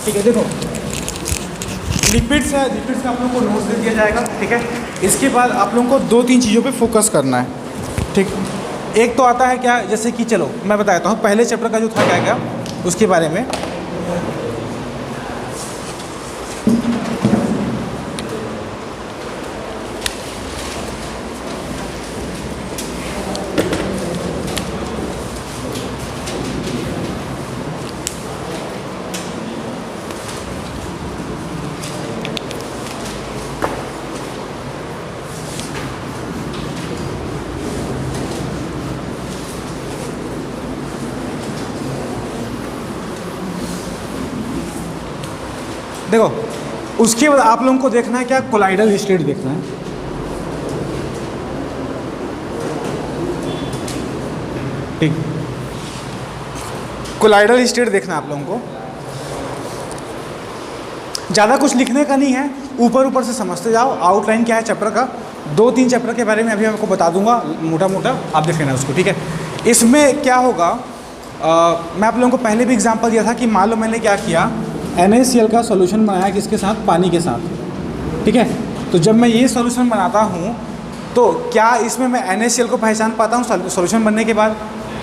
ठीक है, देखो लिपिड्स है, लिपिड्स का आप लोगों को नोट्स दे दिया जाएगा। ठीक है, इसके बाद आप लोगों को 2-3 चीज़ों पे फोकस करना है। ठीक, एक तो आता है क्या, जैसे कि चलो मैं बताता हूँ पहले चैप्टर का जो था क्या क्या उसके बारे में। देखो उसके बाद आप लोगों को देखना है क्या, कोलाइडल स्टेट देखना है। ठीक, कोलाइडल स्टेट देखना है आप लोगों को। ज़्यादा कुछ लिखने का नहीं है, ऊपर ऊपर से समझते जाओ। आउटलाइन क्या है चैप्टर का, 2-3 चैप्टर के बारे में अभी आपको बता दूंगा मोटा मोटा, आप देख लेना उसको। ठीक है, इसमें क्या होगा, मैं आप लोगों को पहले भी एग्जांपल दिया था कि मान लो मैंने क्या किया, NaCl का सॉल्यूशन बनाया किसके साथ, पानी के साथ। ठीक है, तो जब मैं ये सॉल्यूशन बनाता हूँ तो क्या इसमें मैं NaCl को पहचान पाता हूँ सॉल्यूशन बनने के बाद?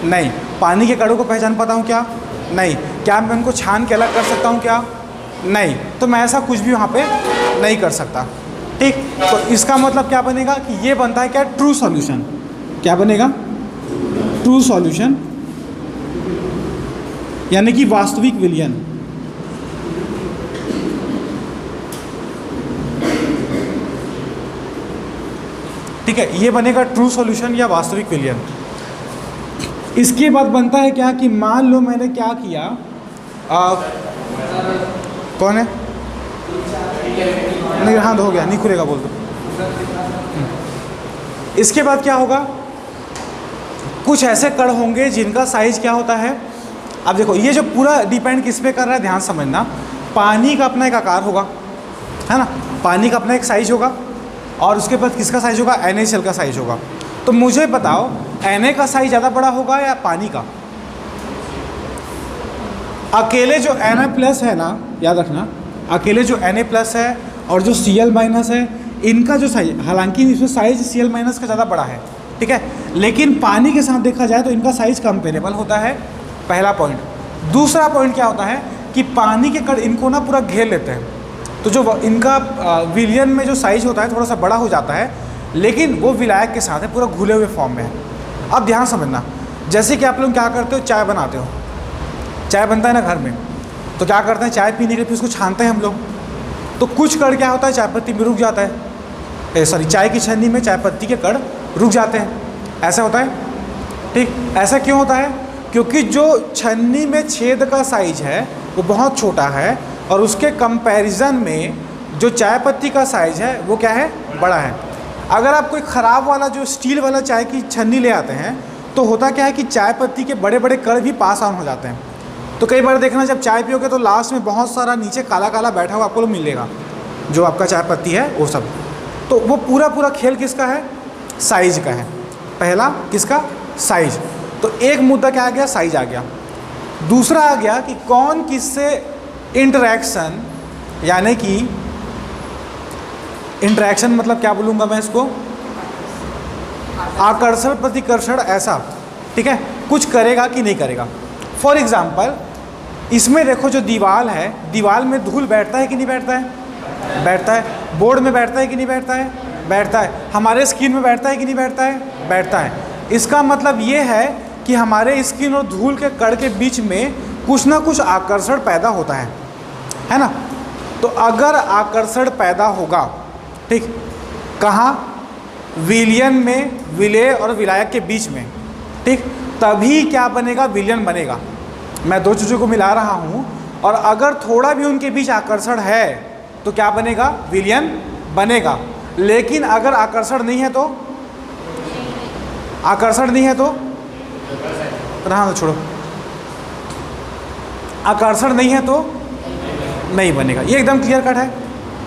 नहीं। पानी के कणों को पहचान पाता हूँ क्या? नहीं। क्या मैं उनको छान के अलग कर सकता हूँ क्या? नहीं। तो मैं ऐसा कुछ भी वहाँ पे नहीं कर सकता। ठीक, तो इसका मतलब क्या बनेगा कि ये बनता है क्या, ट्रू सॉल्यूशन। क्या बनेगा? ट्रू सॉल्यूशन, यानी कि वास्तविक विलयन। ठीक है, ये बनेगा ट्रू सॉल्यूशन या वास्तविक विलयन। इसके बाद बनता है क्या कि मान लो मैंने क्या किया, कौन है? नहीं, हाँ हो गया, नहीं खुलेगा बोल दो। इसके बाद क्या होगा, कुछ ऐसे कण होंगे जिनका साइज क्या होता है। अब देखो ये जो पूरा डिपेंड किस पे कर रहा है, ध्यान समझना। पानी का अपना एक आकार होगा, है ना, पानी का अपना एक साइज होगा, और उसके बाद किसका साइज होगा, NaCl का साइज होगा। तो मुझे बताओ Na का साइज ज़्यादा बड़ा होगा या पानी का? अकेले जो Na+ है ना, याद रखना, अकेले जो Na+ है और जो Cl- है, इनका जो साइज, हालांकि इसमें साइज Cl- का ज़्यादा बड़ा है। ठीक है, लेकिन पानी के साथ देखा जाए तो इनका साइज कंपेरेबल होता है, पहला पॉइंट। दूसरा पॉइंट क्या होता है कि पानी के कण इनको ना पूरा घेर लेते हैं, तो जो इनका विलयन में जो साइज होता है थोड़ा सा बड़ा हो जाता है, लेकिन वो विलायक के साथ है, पूरा घुले हुए फॉर्म में है। अब ध्यान समझना, जैसे कि आप लोग क्या करते हो, चाय बनाते हो, चाय बनता है ना घर में, तो क्या करते हैं, चाय पीने के लिए उसको छानते हैं हम लोग। तो कुछ कण क्या होता है, चाय पत्ती में रुक जाता है, सॉरी चाय की छन्नी में चाय पत्ती के कण रुक जाते हैं, ऐसा होता है। ठीक, ऐसा क्यों होता है? क्योंकि जो छन्नी में छेद का साइज है वो बहुत छोटा है, और उसके कंपैरिजन में जो चाय पत्ती का साइज है वो क्या है, बड़ा है। अगर आप कोई ख़राब वाला जो स्टील वाला चाय की छन्नी ले आते हैं तो होता क्या है कि चाय पत्ती के बड़े बड़े कण भी पास ऑन हो जाते हैं। तो कई बार देखना, जब चाय पियोगे तो लास्ट में बहुत सारा नीचे काला काला बैठा हुआ आपको मिलेगा, जो आपका चाय पत्ती है वो सब। तो वो पूरा खेल किसका है, साइज का है। पहला किसका, साइज। तो एक मुद्दा क्या आ गया, साइज आ गया। दूसरा आ गया कि कौन किससे इंटरैक्शन, यानी कि इंटरैक्शन मतलब क्या बोलूँगा मैं इसको, आकर्षण प्रतिकर्षण, ऐसा। ठीक है, कुछ करेगा कि नहीं करेगा। फॉर एग्जाम्पल इसमें देखो जो दीवार है, दीवार में धूल बैठता है कि नहीं बैठता है, बैठता है। बोर्ड में बैठता है कि नहीं बैठता है, बैठता है। हमारे स्किन में बैठता है कि नहीं बैठता है, बैठता है। इसका मतलब ये है कि हमारे स्किन और धूल के कण के बीच में कुछ ना कुछ आकर्षण पैदा होता है ना। तो अगर आकर्षण पैदा होगा, ठीक, कहाँ, विलयन में, विलेय और विलायक के बीच में, ठीक, तभी क्या बनेगा, विलयन बनेगा। मैं दो चीज़ों को मिला रहा हूँ, और अगर थोड़ा भी उनके बीच आकर्षण है तो क्या बनेगा, विलयन बनेगा। लेकिन अगर आकर्षण नहीं है तो, आकर्षण नहीं है तो हाँ छोड़ो, आकर्षण नहीं है तो नहीं बनेगा। ये एकदम क्लियर कट है।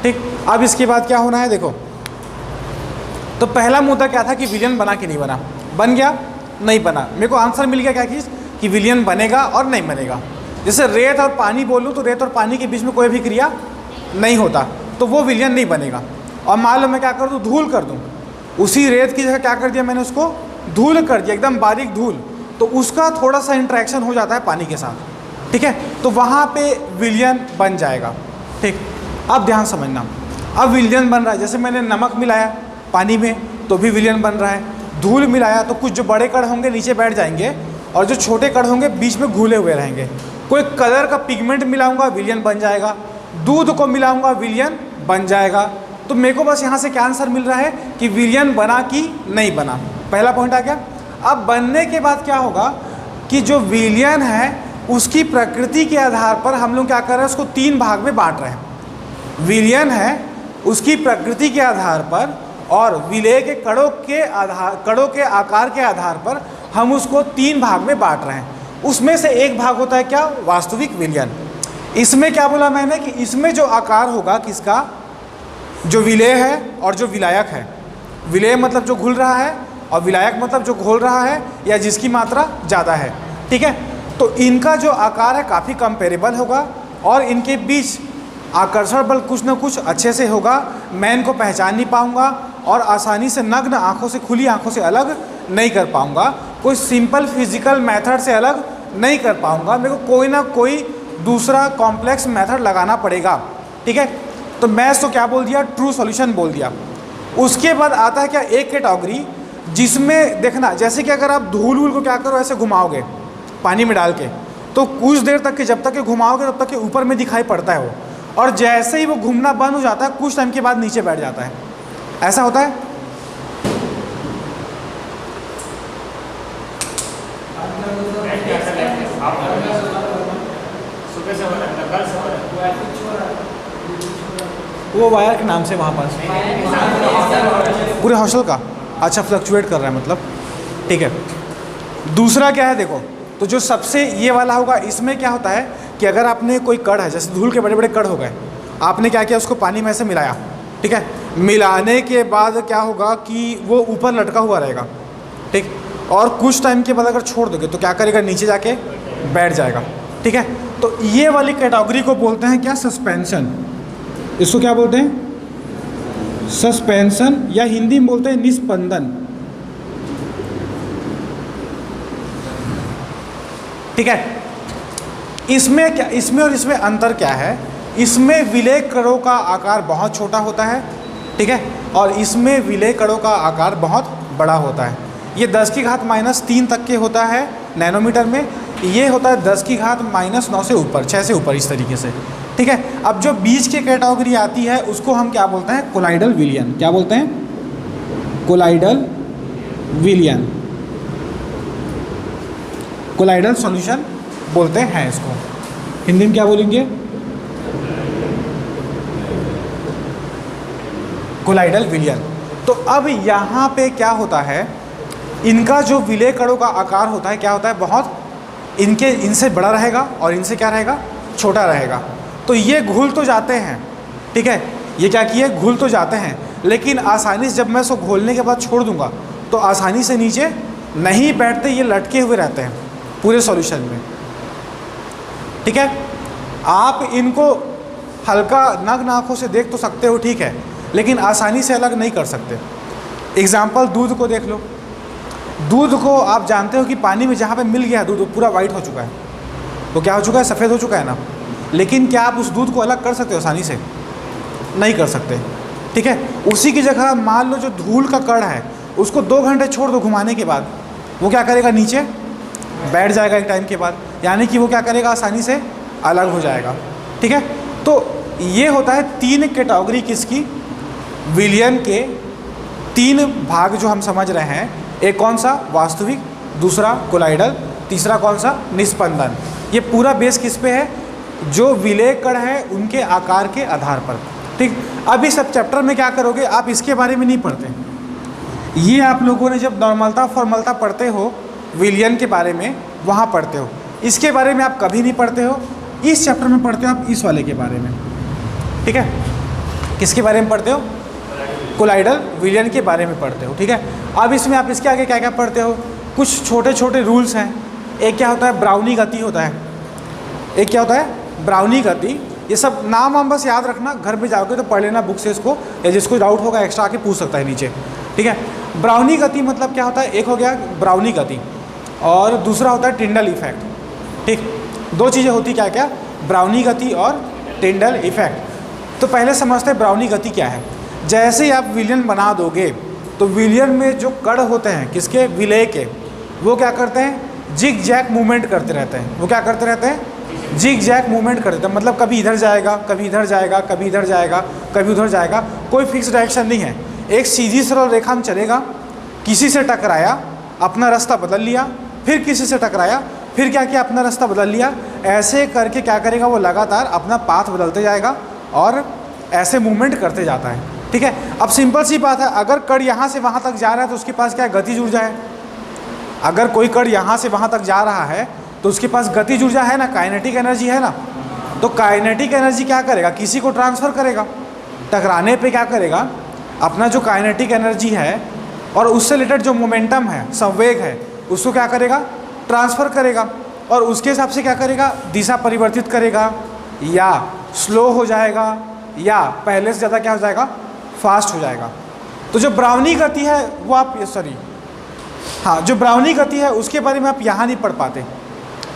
ठीक, अब इसके बाद क्या होना है, देखो। तो पहला मुद्दा क्या था कि विलयन बना कि नहीं बना, बन गया, नहीं बना। मेरे को आंसर मिल गया क्या चीज़, कि विलयन बनेगा और नहीं बनेगा। जैसे रेत और पानी बोलूँ तो रेत और पानी के बीच में कोई भी क्रिया नहीं होता, तो वो विलयन नहीं बनेगा। और मान लो मैं क्या कर दूँ, धूल कर दूँ, उसी रेत की जगह क्या कर दिया मैंने, उसको धूल कर दिया, एकदम बारीक धूल, तो उसका थोड़ा सा इंटरेक्शन हो जाता है पानी के साथ, ठीक है, तो वहाँ पे विलयन बन जाएगा। ठीक, अब ध्यान समझना, अब विलयन बन रहा है, जैसे मैंने नमक मिलाया पानी में तो भी विलयन बन रहा है, धूल मिलाया तो कुछ जो बड़े कण होंगे नीचे बैठ जाएंगे और जो छोटे कण होंगे बीच में घुले हुए रहेंगे। कोई कलर का पिगमेंट मिलाऊंगा विलयन बन जाएगा, दूध को मिलाऊंगा विलयन बन जाएगा। तो मेरे को बस यहाँ से क्या आंसर मिल रहा है कि विलयन बना कि नहीं बना, पहला पॉइंट आ गया। अब बनने के बाद क्या होगा कि जो विलयन है उसकी प्रकृति के आधार पर हम लोग क्या कर रहे हैं, उसको 3 भाग में बांट रहे हैं। विलयन है उसकी प्रकृति के आधार पर और विलेय के कणों के आकार के आधार पर हम उसको 3 भाग में बांट रहे हैं। उसमें से एक भाग होता है क्या, वास्तविक विलयन। इसमें क्या बोला मैंने कि इसमें जो आकार होगा किसका, जो विलेय है और जो विलायक है। विलेय मतलब जो घुल रहा है और विलायक मतलब जो घोल रहा है या जिसकी मात्रा ज़्यादा है, ठीक है। तो इनका जो आकार है काफ़ी कंपेरेबल होगा और इनके बीच आकर्षण बल कुछ ना कुछ अच्छे से होगा। मैं इनको पहचान नहीं पाऊंगा और आसानी से नग्न आँखों से, खुली आँखों से अलग नहीं कर पाऊंगा, कोई सिंपल फिजिकल मेथड से अलग नहीं कर पाऊंगा, मेरे को कोई ना कोई दूसरा कॉम्प्लेक्स मेथड लगाना पड़ेगा, ठीक है। तो मैं इसको क्या बोल दिया, ट्रू सॉल्यूशन बोल दिया। उसके बाद आता है क्या, एक कैटेगरी जिसमें देखना, जैसे कि अगर आप धूल को क्या करो ऐसे घुमाओगे पानी में डाल के, तो कुछ देर तक के, जब तक के घुमाओगे तब तक के ऊपर में दिखाई पड़ता है वो, और जैसे ही वो घूमना बंद हो जाता है कुछ टाइम के बाद नीचे बैठ जाता है। ऐसा होता है। वो वायर के नाम से वहाँ पास पूरे हॉस्टल का, अच्छा फ्लक्चुएट कर रहा है मतलब, ठीक है। दूसरा क्या है देखो, तो जो सबसे ये वाला होगा, इसमें क्या होता है कि अगर आपने कोई कण है, जैसे धूल के बड़े बड़े कण हो गए, आपने क्या किया, उसको पानी में से मिलाया, ठीक है। मिलाने के बाद क्या होगा कि वो ऊपर लटका हुआ रहेगा, ठीक, और कुछ टाइम के बाद अगर छोड़ दोगे तो क्या करेगा, नीचे जाके बैठ जाएगा, ठीक है। तो ये वाली कैटेगरी को बोलते हैं क्या, सस्पेंशन। इसको क्या बोलते हैं, सस्पेंशन, या हिंदी में बोलते हैं निस्पंदन, ठीक है। इसमें क्या, इसमें और इसमें अंतर क्या है, इसमें विलेय कणों का आकार बहुत छोटा होता है, ठीक है, और इसमें विलेय कणों का आकार बहुत बड़ा होता है। ये 10⁻³ तक के होता है नैनोमीटर में, ये होता है 10⁻⁹ से ऊपर, 6 से ऊपर, इस तरीके से, ठीक है। अब जो बीच की कैटेगरी आती है उसको हम क्या बोलते हैं, कोलाइडल विलयन। क्या बोलते हैं, कोलाइडल विलयन, कोलाइडल सॉल्यूशन बोलते हैं इसको। हिंदी में क्या बोलेंगे, कोलाइडल विलयन। तो अब यहाँ पे क्या होता है, इनका जो विलेय कणों का आकार होता है क्या होता है, बहुत इनसे बड़ा रहेगा और इनसे क्या रहेगा, छोटा रहेगा। तो ये घुल तो जाते हैं, ठीक है, ये क्या किए, घुल तो जाते हैं, लेकिन आसानी से जब मैं इसको घोलने के बाद छोड़ दूंगा तो आसानी से नीचे नहीं बैठते, ये लटके हुए रहते हैं पूरे सॉल्यूशन में, ठीक है। आप इनको हल्का नग्न आँखों से देख तो सकते हो, ठीक है, लेकिन आसानी से अलग नहीं कर सकते। एग्जाम्पल, दूध को देख लो। दूध को आप जानते हो कि पानी में जहाँ पे मिल गया है दूध, वो पूरा वाइट हो चुका है, वो क्या हो चुका है, सफ़ेद हो चुका है ना। लेकिन क्या आप उस दूध को अलग कर सकते हो आसानी से, नहीं कर सकते, ठीक है। उसी की जगह मान लो जो धूल का कण है उसको 2 घंटे छोड़ दो घुमाने के बाद, वो क्या करेगा, नीचे बैठ जाएगा एक टाइम के बाद, यानी कि वो क्या करेगा, आसानी से अलग हो जाएगा, ठीक है। तो ये होता है 3 कैटेगरी किसकी, विलयन के 3 भाग जो हम समझ रहे हैं। एक कौन सा, वास्तविक, दूसरा कोलाइडल, तीसरा कौन सा, निस्पंदन। ये पूरा बेस किस पे है, जो विलेय कण है उनके आकार के आधार पर, ठीक। अब इस सब चैप्टर में क्या करोगे, आप इसके बारे में नहीं पढ़ते, ये आप लोगों ने जब नॉर्मलता फॉर्मलता पढ़ते हो विलयन के बारे में वहाँ पढ़ते हो, इसके बारे में आप कभी नहीं पढ़ते हो। इस चैप्टर में पढ़ते हो आप इस वाले के बारे में, ठीक है। किसके बारे में पढ़ते हो, कोलाइडल विलयन के बारे में पढ़ते हो, ठीक है। अब इसमें आप इसके आगे क्या क्या पढ़ते हो, कुछ छोटे छोटे रूल्स हैं। एक क्या होता है, ब्राउनी गति होता है, एक क्या होता है ब्राउनी गति। ये सब नाम हम बस याद रखना, घर पे जाओगे तो पढ़ लेना बुक से इसको, या जिसको डाउट होगा एक्स्ट्रा आके पूछ सकता है नीचे, ठीक है। ब्राउनी गति मतलब क्या होता है, एक हो गया ब्राउनी गति और दूसरा होता है टिंडल इफेक्ट, ठीक। दो चीज़ें होती क्या क्या, ब्राउनी गति और टिंडल इफेक्ट। तो पहले समझते हैं ब्राउनी गति क्या है। जैसे ही आप विलियन बना दोगे तो विलियन में जो कण होते हैं किसके, विलय के, वो क्या करते हैं, जिग जैग मूवमेंट करते रहते हैं। वो क्या करते रहते हैं, जिग जैग मूवमेंट करते रहते हैं। मतलब कभी इधर जाएगा, कभी इधर जाएगा, कभी इधर जाएगा, कभी उधर जाएगा, कोई फिक्स डायरेक्शन नहीं है। एक सीधी सरल रेखा में चलेगा, किसी से टकराया अपना रास्ता बदल लिया, फिर किसी से टकराया, फिर क्या किया अपना रास्ता बदल लिया। ऐसे करके क्या करेगा, वो लगातार अपना पाथ बदलते जाएगा और ऐसे मूवमेंट करते जाता है, ठीक है। अब सिंपल सी बात है, अगर कण यहाँ से वहाँ तक जा रहा है तो उसके पास क्या गतिज ऊर्जा है। अगर कोई कण यहाँ से वहाँ तक जा रहा है तो उसके पास गतिज ऊर्जा है ना, काइनेटिक एनर्जी है ना। तो काइनेटिक एनर्जी क्या करेगा, किसी को ट्रांसफ़र करेगा। टकराने पे क्या करेगा, अपना जो काइनेटिक एनर्जी है और उससे रिलेटेड जो मोमेंटम है, संवेग है, उसको क्या करेगा, ट्रांसफ़र करेगा और उसके हिसाब से क्या करेगा, दिशा परिवर्तित करेगा, या स्लो हो जाएगा, या पहले से ज़्यादा क्या हो जाएगा, फास्ट हो जाएगा। तो जो ब्राउनी गति है वो आप जो ब्राउनी गति है उसके बारे में आप यहाँ नहीं पढ़ पाते।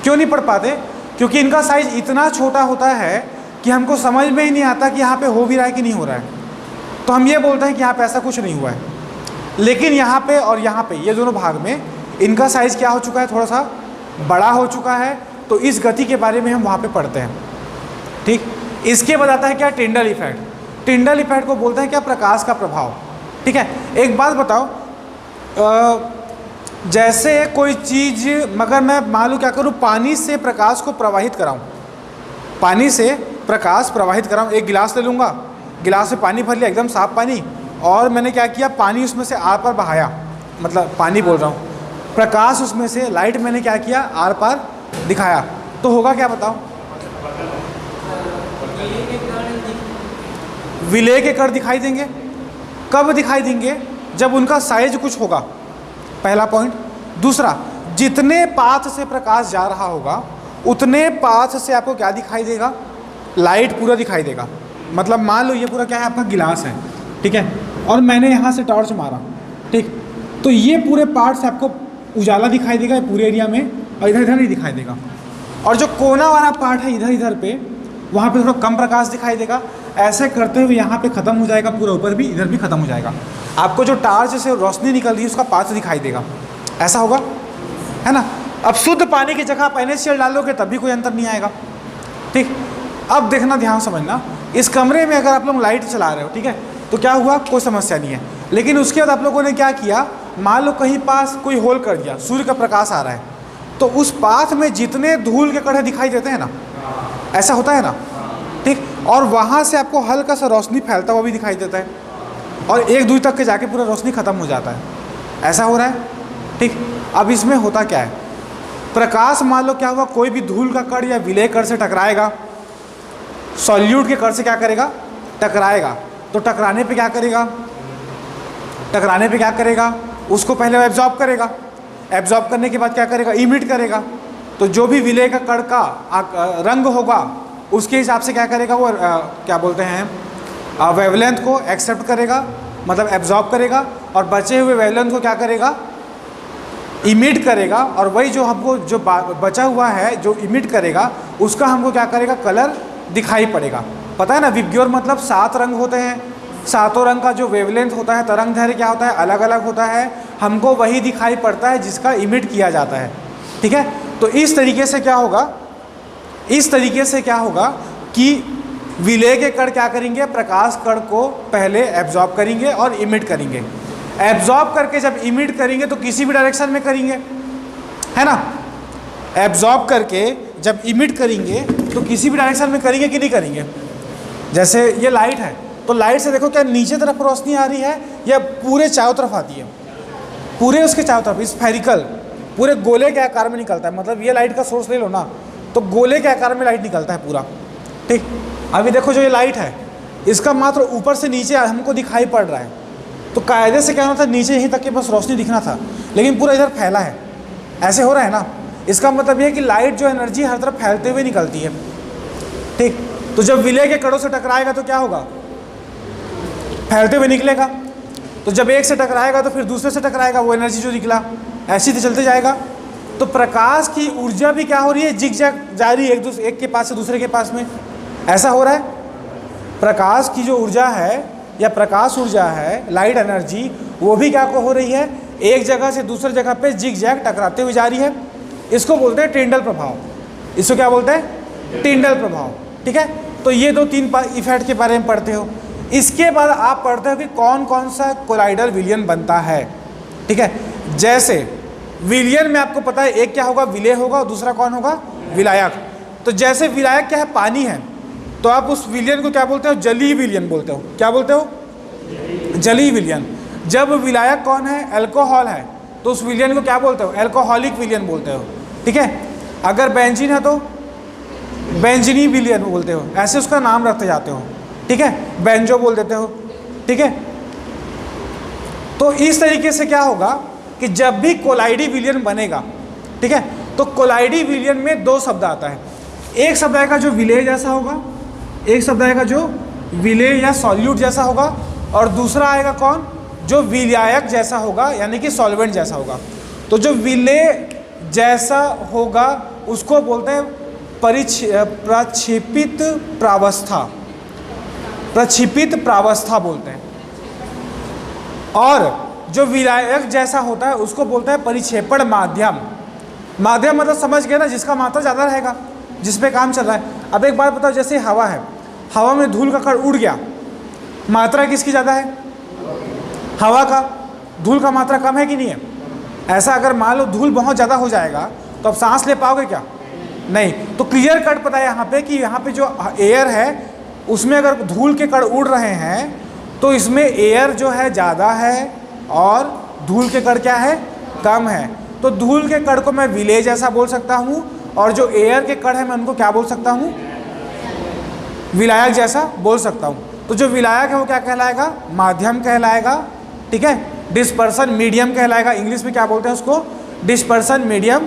क्यों नहीं पढ़ पाते, क्योंकि इनका साइज इतना छोटा होता है कि हमको समझ में ही नहीं आता कि यहाँ पे हो भी रहा है कि नहीं हो रहा है। तो हम ये बोलते हैं कि यहाँ पे ऐसा कुछ नहीं हुआ है, लेकिन यहाँ पे और यहाँ पे ये दोनों भाग में इनका साइज़ क्या हो चुका है, थोड़ा सा बड़ा हो चुका है। तो इस गति के बारे में हम वहाँ पे पढ़ते हैं, ठीक। इसके बाद आता है क्या, टिंडल इफेक्ट। टिंडल इफेक्ट को बोलते हैं क्या, प्रकाश का प्रभाव, ठीक है। एक बात बताओ, जैसे कोई चीज़, मगर मैं मान लो क्या करूँ, पानी से प्रकाश को प्रवाहित कराऊँ, पानी से प्रकाश प्रवाहित कराऊँ। एक गिलास ले लूँगा, गिलास में पानी भर लिया, एकदम साफ पानी, और मैंने क्या किया, पानी उसमें से आर पार बहाया, मतलब पानी बोल रहा हूँ, प्रकाश उसमें से, लाइट मैंने क्या किया, आर पार दिखाया, तो होगा क्या बताओ, विलय के कण दिखाई देंगे। कब दिखाई देंगे, जब उनका साइज कुछ होगा, पहला पॉइंट। दूसरा, जितने पाथ से प्रकाश जा रहा होगा उतने पाथ से आपको क्या दिखाई देगा, लाइट पूरा दिखाई देगा। मतलब मान लो ये पूरा क्या है, आपका गिलास है, ठीक है, और मैंने यहाँ से टॉर्च मारा, ठीक, तो ये पूरे पार्ट से आपको उजाला दिखाई देगा पूरे एरिया में, और इधर इधर नहीं दिखाई देगा। और जो कोना वाला पार्ट है इधर इधर पे, वहाँ पे थोड़ा कम प्रकाश दिखाई देगा। ऐसे करते हुए यहाँ पे ख़त्म हो जाएगा, पूरा ऊपर भी, इधर भी ख़त्म हो जाएगा। आपको जो टार्च से रोशनी निकल रही है उसका पाथ दिखाई देगा, ऐसा होगा, है ना। अब शुद्ध पानी की जगह आप NaCl डालोगे तब भी कोई अंतर नहीं आएगा, ठीक। अब देखना, ध्यान समझना, इस कमरे में अगर आप लोग लाइट चला रहे हो, ठीक है, तो क्या हुआ, कोई समस्या नहीं है। लेकिन उसके बाद आप लोगों ने क्या किया, मान लो कहीं पास कोई होल कर दिया, सूर्य का प्रकाश आ रहा है, तो उस पाथ में जितने धूल के कण दिखाई देते हैं ना, ऐसा होता है ना, ठीक। और वहाँ से आपको हल्का सा रोशनी फैलता हुआ भी दिखाई देता है, और एक दूर तक के जाके पूरा रोशनी ख़त्म हो जाता है, ऐसा हो रहा है, ठीक। अब इसमें होता क्या है, प्रकाश मान लो क्या हुआ, कोई भी धूल का कण या विलय कण से टकराएगा, सॉल्यूट के कण से क्या करेगा, टकराएगा। तो टकराने पे क्या करेगा, टकराने पे क्या करेगा, उसको पहले एब्जॉर्ब करेगा, एब्जॉर्ब करने के बाद क्या करेगा, इमिट करेगा। तो जो भी विलय का कण का रंग होगा उसके हिसाब से क्या करेगा, वो क्या बोलते हैं, वेवलेंथ को एक्सेप्ट करेगा, मतलब एब्जॉर्ब करेगा, और बचे हुए वेवलेंथ को क्या करेगा, इमिट करेगा। और वही जो हमको जो बचा हुआ है जो इमिट करेगा उसका हमको क्या करेगा, कलर दिखाई पड़ेगा। पता है ना, विबग्योर मतलब 7 रंग होते हैं, 7 रंग का जो वेवलेंथ होता है, तरंग दैर्घ्य क्या होता है, अलग अलग होता है, हमको वही दिखाई पड़ता है जिसका इमिट किया जाता है, ठीक है। तो इस तरीके से क्या होगा, इस तरीके से क्या होगा कि विलय के कण क्या करेंगे, प्रकाश कण को पहले एब्जॉर्ब करेंगे और इमिट करेंगे। एब्जॉर्ब करके जब इमिट करेंगे तो किसी भी डायरेक्शन में करेंगे, है ना। एब्जॉर्ब करके जब इमिट करेंगे तो किसी भी डायरेक्शन में करेंगे कि नहीं करेंगे। जैसे ये लाइट है, तो लाइट से देखो क्या नीचे तरफ रोशनी आ रही है या पूरे चारों तरफ आती है, पूरे उसके चारों तरफ, स्फेरिकल, पूरे गोले के आकार में निकलता है। मतलब ये लाइट का सोर्स ले लो ना, तो गोले के आकार में लाइट निकलता है पूरा, ठीक। अभी देखो जो ये लाइट है इसका मात्र ऊपर से नीचे हमको दिखाई पड़ रहा है, तो कायदे से क्या होना था, नीचे यहीं तक के बस रोशनी दिखना था, लेकिन पूरा इधर फैला है, ऐसे हो रहा है ना। इसका मतलब ये है कि लाइट जो एनर्जी हर तरफ फैलते हुए निकलती है, ठीक। तो जब विलय के कणों से टकराएगा तो क्या होगा, फैलते हुए निकलेगा। तो जब एक से टकराएगा तो फिर दूसरे से टकराएगा, वो एनर्जी जो निकला ऐसे ही चलते जाएगा। तो प्रकाश की ऊर्जा भी क्या हो रही है, जिग जैग जा रही है एक के पास से दूसरे के पास में, ऐसा हो रहा है। प्रकाश की जो ऊर्जा है या प्रकाश ऊर्जा है, लाइट एनर्जी, वो भी क्या हो रही है, एक जगह से दूसरी जगह पे जिग जैग टकराते हुए जा रही है। इसको बोलते हैं टिंडल प्रभाव। इसको क्या बोलते हैं, टिंडल प्रभाव, ठीक है। तो ये 2-3 इफेक्ट के बारे में पढ़ते हो। इसके बाद आप पढ़ते हो कि कौन कौन सा कोलाइडल विलयन बनता है, ठीक है। जैसे विलयन में आपको पता है एक क्या होगा, विलय होगा, और दूसरा कौन होगा, विलायक। तो जैसे विलायक क्या है, पानी है, तो आप उस विलयन को क्या बोलते हो, जलीय विलयन बोलते हो। क्या बोलते हो, जलीय विलयन। जब विलायक कौन है, अल्कोहल है, तो उस विलयन को क्या बोलते हो, अल्कोहलिक विलयन बोलते हो, ठीक है। अगर बेंजीन है तो बेंजीनी विलयन बोलते हो, ऐसे उसका नाम रखते जाते हो, ठीक है। बेंजो बोल देते हो, ठीक है। तो इस तरीके से क्या होगा कि जब भी कोलाइडी विलयन बनेगा, ठीक है, तो कोलाइडी विलयन में 2 शब्द आता है। एक शब्द आएगा जो विलेय जैसा होगा, एक शब्द आएगा जो विलेय या सॉल्यूट जैसा होगा, और दूसरा आएगा कौन, जो विलायक जैसा होगा, यानी कि सॉल्वेंट जैसा होगा। तो जो विलेय जैसा होगा उसको बोलते हैं प्रक्षेपित प्रावस्था, प्रक्षेपित प्रावस्था बोलते हैं। और जो विलायक जैसा होता है उसको बोलते हैं परिक्षेपण माध्यम। माध्यम मतलब समझ गए ना, जिसका मात्रा ज़्यादा रहेगा, जिस पे काम चल रहा है। अब एक बात बताओ, जैसे हवा है, हवा में धूल का कण उड़ गया, मात्रा किसकी ज़्यादा है, हवा का। धूल का मात्रा कम है कि नहीं है। ऐसा अगर मान लो धूल बहुत ज़्यादा हो जाएगा तो अब सांस ले पाओगे क्या, नहीं। तो क्लियर कट पता है यहाँ पे कि यहाँ पे जो एयर है उसमें अगर धूल के कण उड़ रहे हैं तो इसमें एयर जो है ज़्यादा है और धूल के कण क्या है, कम है। तो धूल के कण को मैं विलेय जैसा बोल सकता हूँ, और जो एयर के कण है मैं उनको क्या बोल सकता हूँ, विलायक जैसा बोल सकता हूँ। तो जो विलायक है वो क्या कहलाएगा, माध्यम कहलाएगा, ठीक है। डिस्पर्सन मीडियम कहलाएगा, इंग्लिश में क्या बोलते हैं उसको, डिस्पर्सन मीडियम।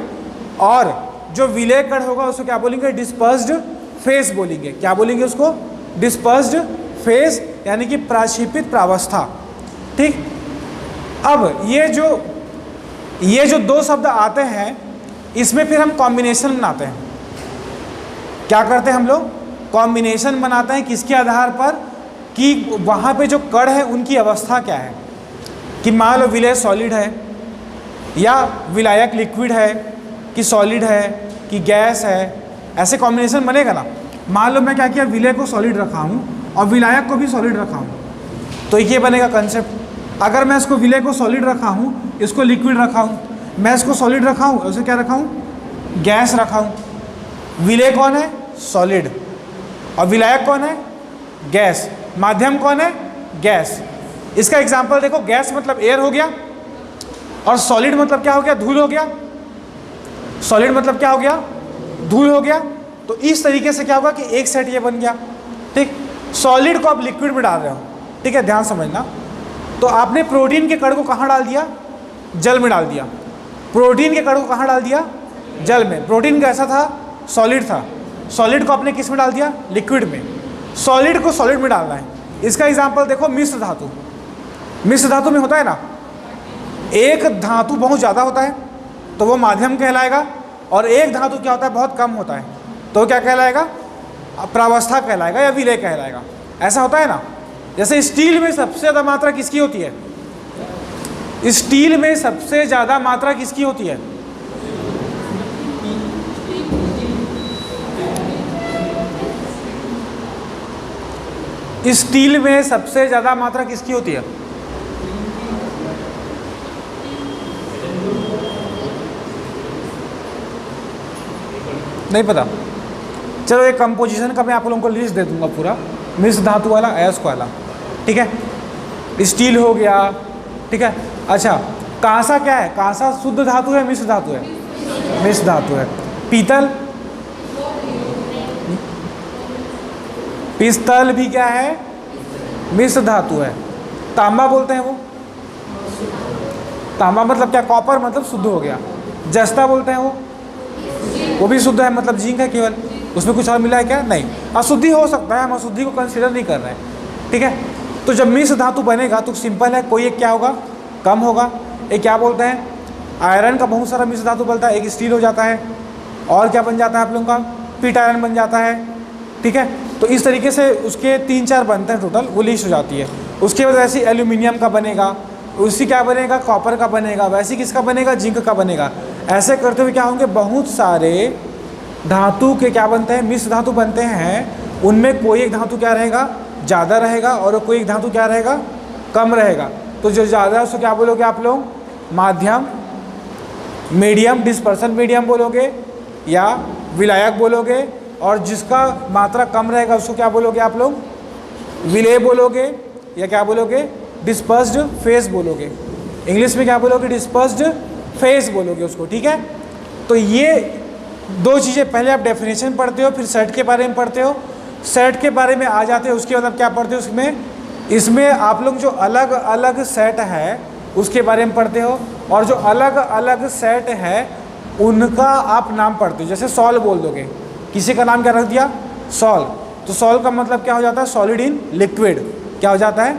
और जो विलेय कण होगा उसको क्या बोलेंगे, डिस्पर्स्ड फेस बोलेंगे। क्या बोलेंगे उसको, डिस्पर्स्ड फेस, यानी कि प्रक्षेपित प्रावस्था, ठीक। अब ये जो 2 शब्द आते हैं, इसमें फिर हम कॉम्बिनेशन बनाते हैं। क्या करते हैं हम लोग, कॉम्बिनेशन बनाते हैं। किसके आधार पर, कि वहाँ पे जो कण है उनकी अवस्था क्या है, कि मान लो विलेय सॉलिड है या विलायक लिक्विड है, कि सॉलिड है कि गैस है, ऐसे कॉम्बिनेशन बनेगा ना। मान लो मैं क्या किया, विलेय को सॉलिड रखा हूँ और विलायक को भी सॉलिड रखा हूँ, तो ये बनेगा कंसेप्ट। अगर मैं इसको विलेय को सॉलिड रखा हूँ, इसको लिक्विड रखा हूँ, मैं इसको सॉलिड रखा हूँ, उसे क्या रखा हूँ, गैस रखा हूँ। विलेय कौन है, सॉलिड, और विलायक कौन है, गैस। माध्यम कौन है, गैस। इसका एग्जाम्पल देखो, गैस मतलब एयर हो गया, और सॉलिड मतलब क्या हो गया, धूल हो गया। सॉलिड मतलब क्या हो गया, धूल हो गया। तो इस तरीके से क्या होगा कि एक सेट ये बन गया, ठीक। सॉलिड को आप लिक्विड में डाल रहे हो, ठीक है, ध्यान समझना। तो आपने प्रोटीन के कण को कहाँ डाल दिया, जल में डाल दिया। प्रोटीन के कण को कहाँ डाल दिया, जल में। प्रोटीन कैसा था, सॉलिड था। सॉलिड को आपने किस में डाल दिया, लिक्विड में। सॉलिड को सॉलिड में डालना है। इसका एग्जाम्पल देखो, मिश्र धातु। मिश्र धातु में होता है ना, एक धातु बहुत ज़्यादा होता है तो वो माध्यम कहलाएगा, और एक धातु क्या होता है, बहुत कम होता है, तो क्या कहलाएगा, प्रावस्था कहलाएगा या विलेय कहलाएगा। ऐसा होता है ना। जैसे स्टील में सबसे ज़्यादा मात्रा किसकी होती है, स्टील में सबसे ज़्यादा मात्रा किसकी होती है, स्टील में सबसे ज़्यादा मात्रा किसकी होती है, नहीं पता। चलो एक कंपोजिशन का मैं आप लोगों को लिस्ट दे दूंगा पूरा, मिश्र धातु वाला, अयस्क वाला, ठीक है। स्टील हो गया, ठीक है। अच्छा, कांसा क्या है, कांसा शुद्ध धातु है, मिश्र धातु है, मिश्र धातु है। पीतल, पिस्तल भी क्या है, मिश्र धातु है। तांबा बोलते हैं वो, तांबा मतलब क्या, कॉपर मतलब शुद्ध हो गया। जस्ता बोलते हैं वो, वो भी शुद्ध है, मतलब जिंक है केवल, उसमें कुछ और मिला है क्या? नहीं। अशुद्धि हो सकता है, हम अशुद्धि को कंसिडर नहीं कर रहे हैं, ठीक है। तो जब मिश्र धातु बनेगा तो सिंपल है, कोई एक क्या होगा, कम होगा। एक क्या बोलते हैं, आयरन का बहुत सारा मिश्र धातु बनता है, एक स्टील हो जाता है, और क्या बन जाता है आप लोगों का, पीट आयरन बन जाता है, ठीक है। तो इस तरीके से उसके 3-4 बनते हैं टोटल, वो लिस्ट हो जाती है। उसके बाद ऐसे एल्यूमिनियम का बनेगा, उसी क्या बनेगा, कॉपर का बनेगा, वैसे किसका बनेगा, जिंक का बनेगा। ऐसे करते हुए क्या होंगे, बहुत सारे धातु के क्या बनते हैं, मिश्र धातु बनते हैं। उनमें कोई एक धातु क्या रहेगा, ज़्यादा रहेगा, और कोई एक धातु क्या रहेगा, कम रहेगा। तो जो ज़्यादा है उसको क्या बोलोगे आप लोग, माध्यम, मीडियम, डिस्पर्सन मीडियम बोलोगे या विलायक बोलोगे, और जिसका मात्रा कम रहेगा उसको क्या बोलोगे आप लोग, विलेय बोलोगे, या क्या बोलोगे, डिस्पर्स्ड फेस बोलोगे। इंग्लिश में क्या बोलोगे, डिस्पर्स्ड फेस बोलोगे उसको, ठीक है। तो ये दो चीज़ें, पहले आप डेफिनेशन पढ़ते हो, फिर सेट के बारे में पढ़ते हो, सेट के बारे में आ जाते हो, उसके बाद आप क्या पढ़ते हो इसमें आप लोग जो अलग अलग सेट है उसके बारे में पढ़ते हो, और जो अलग अलग सेट है उनका आप नाम पढ़ते हो। जैसे सॉल बोल दोगे, किसी का नाम क्या रख दिया, सॉल, तो सॉल का मतलब क्या हो जाता है, सॉलिड इन लिक्विड, क्या हो जाता है,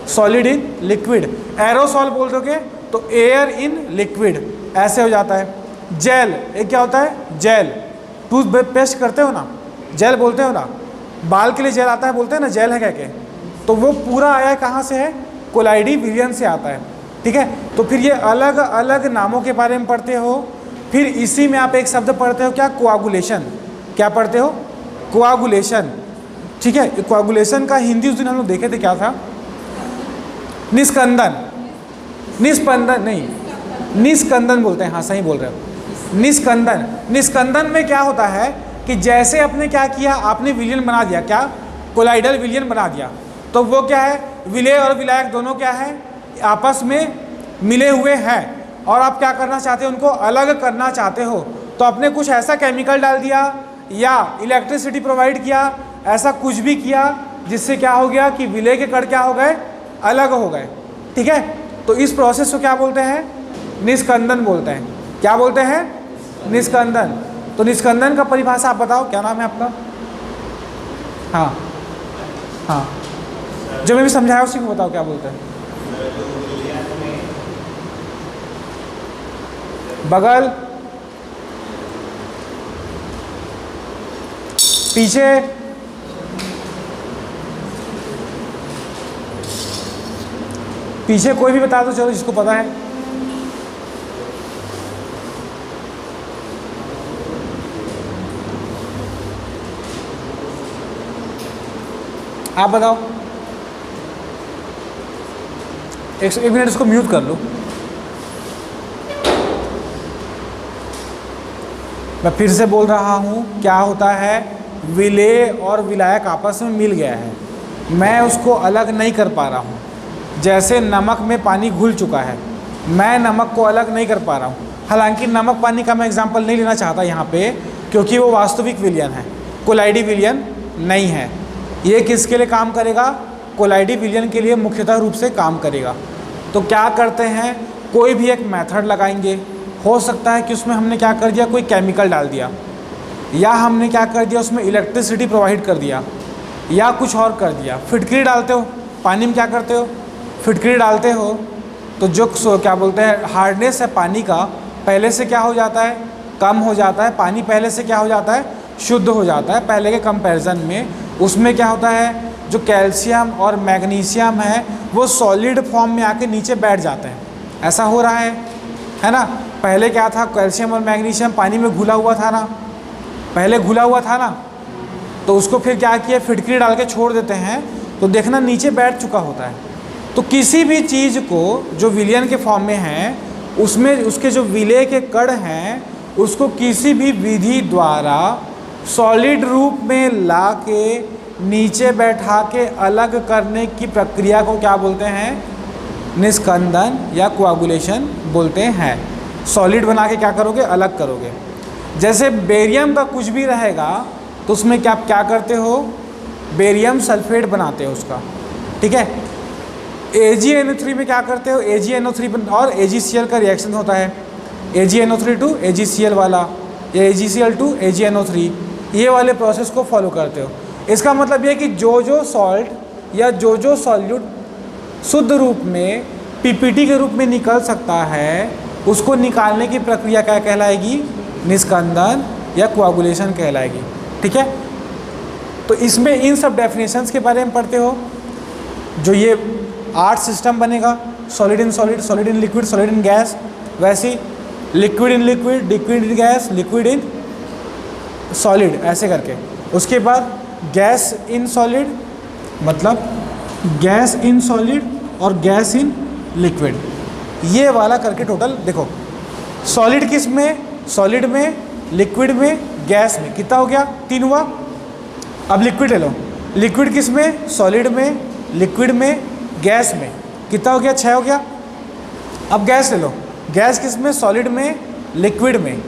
सॉलिड इन लिक्विड। एरोसॉल बोल दोगे तो एयर इन लिक्विड, ऐसे हो जाता है। जेल, एक क्या होता है, जेल, टूथपेस्ट करते हो ना, जेल बोलते हो ना, बाल के लिए जेल आता है, बोलते हैं ना जेल है कह के, तो वो पूरा आया है कहाँ से है, कोलाइडी विलियन से आता है, ठीक है। तो फिर ये अलग अलग नामों के बारे में पढ़ते हो। फिर इसी में आप एक शब्द पढ़ते हो क्या, कोआगुलेशन, क्या पढ़ते हो, कोआगुलेशन, ठीक है। कोआगुलेशन का हिंदी उस दिन हम लोग देखे थे, क्या था, निस्कंदन, निस्पंदन नहीं, निस्कंदन बोलते हैं, हाँ सही बोल रहे हो, निस्कंदन। निस्कंदन में क्या होता है कि जैसे आपने क्या किया, आपने विलियन बना दिया, क्या, कोलाइडल विलियन बना दिया, तो वो क्या है, विलेय और विलायक दोनों क्या है, आपस में मिले हुए हैं, और आप क्या करना चाहते हो, उनको अलग करना चाहते हो। तो आपने कुछ ऐसा केमिकल डाल दिया या इलेक्ट्रिसिटी प्रोवाइड किया, ऐसा कुछ भी किया जिससे क्या हो गया कि विलेय के कण क्या हो गए, अलग हो गए, ठीक है। तो इस प्रोसेस को क्या बोलते हैं, निस्कंदन बोलते हैं। क्या बोलते हैं, निस्कंदन। तो निस्कंदन का परिभाषा आप बताओ, क्या नाम है आपका? हाँ हाँ, जो मैं भी समझाया उसी को बताओ, क्या बोलते हैं। बगल, पीछे, पीछे कोई भी बता दो, चलो जिसको पता है। आप बताओ, एक मिनट इसको म्यूट कर लो। मैं फिर से बोल रहा हूँ, क्या होता है, विलेय और विलायक आपस में मिल गया है, मैं उसको अलग नहीं कर पा रहा हूँ। जैसे नमक में पानी घुल चुका है, मैं नमक को अलग नहीं कर पा रहा हूँ। हालांकि नमक पानी का मैं एग्जांपल नहीं लेना चाहता यहाँ पे, क्योंकि वो वास्तविक विलयन है, कोलाइडी विलयन नहीं है। ये किसके लिए काम करेगा, कोलाइडी विलयन के लिए मुख्यतः रूप से काम करेगा। तो क्या करते हैं, कोई भी एक मेथड लगाएंगे। हो सकता है कि उसमें हमने क्या कर दिया, कोई केमिकल डाल दिया, या हमने क्या कर दिया, उसमें इलेक्ट्रिसिटी प्रोवाइड कर दिया, या कुछ और कर दिया। फिटकरी डालते हो पानी में, क्या करते हो, फिटकरी डालते हो, तो जो क्या बोलते हैं हार्डनेस है पानी का, पहले से क्या हो जाता है, कम हो जाता है। पानी पहले से क्या हो जाता है, शुद्ध हो जाता है पहले के कंपैरिजन में। उसमें क्या होता है, जो कैल्शियम और मैग्नीशियम है वो सॉलिड फॉर्म में आके नीचे बैठ जाते हैं। ऐसा हो रहा है ना। पहले क्या था, कैल्शियम और मैग्नीशियम पानी में घुला हुआ था ना, पहले घुला हुआ था ना, तो उसको फिर क्या किया, फिटकरी डाल के छोड़ देते हैं, तो देखना नीचे बैठ चुका होता है। तो किसी भी चीज़ को जो विलयन के फॉर्म में है, उसमें उसके जो विलेय के कण हैं उसको किसी भी विधि द्वारा सॉलिड रूप में ला के नीचे बैठा के अलग करने की प्रक्रिया को क्या बोलते हैं, निस्कंदन या कोआगुलेशन बोलते हैं। सॉलिड बना के क्या करोगे, अलग करोगे। जैसे बेरियम का कुछ भी रहेगा तो उसमें क्या करते हो, बेरियम सल्फेट बनाते हो उसका, ठीक है। AgNO3 में क्या करते हो, AgNO3 और AgCl का रिएक्शन होता है, AgNO3 टू AgCl वाला, या AgCl2 AgNO3, ये वाले प्रोसेस को फॉलो करते हो। इसका मतलब ये कि जो सॉल्ट या जो सॉल्यूट शुद्ध रूप में PPT के रूप में निकल सकता है, उसको निकालने की प्रक्रिया क्या कहलाएगी? निस्कंदन या कोआगुलेशन कहलाएगी। ठीक है, तो इसमें इन सब डेफिनेशंस के बारे में पढ़ते हो। जो ये 8 सिस्टम बनेगा, solid in solid, solid in liquid, solid in gas, वैसे liquid in liquid, liquid in gas, liquid in solid, ऐसे करके। उसके बाद गैस इन सॉलिड, मतलब गैस इन सॉलिड और गैस इन लिक्विड, ये वाला करके टोटल देखो। सॉलिड किस में? सॉलिड में, लिक्विड में, गैस में। कितना हो गया? 3 हुआ। अब लिक्विड ले लो। लिक्विड किस में? सॉलिड में, लिक्विड में, गैस में। कितना हो गया? 6 हो गया। अब गैस ले लो। गैस किस में? सॉलिड में, लिक्विड में।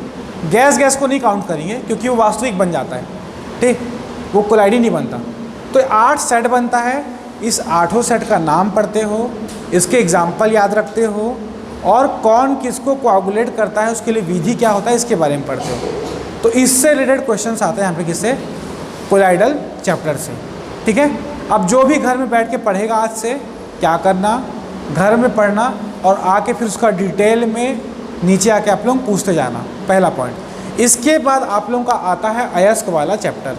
गैस को नहीं काउंट करेंगे क्योंकि वो वास्तविक बन जाता है, ठीक, वो कोलाइड नहीं बनता। तो 8 सेट बनता है। इस 8 सेट का नाम पढ़ते हो, इसके एग्जाम्पल याद रखते हो, और कौन किसको कोआगुलेट करता है, उसके लिए विधि क्या होता है, इसके बारे में पढ़ते हो। तो इससे रिलेटेड क्वेश्चंस आते हैं यहाँ पे किससे? कोलाइडल चैप्टर से। ठीक है, अब जो भी घर में बैठ के पढ़ेगा आज से, क्या करना, घर में पढ़ना और आके फिर उसका डिटेल में नीचे आके आप लोग पूछते जाना, पहला पॉइंट। इसके बाद आप लोगों का आता है अयस्क वाला चैप्टर।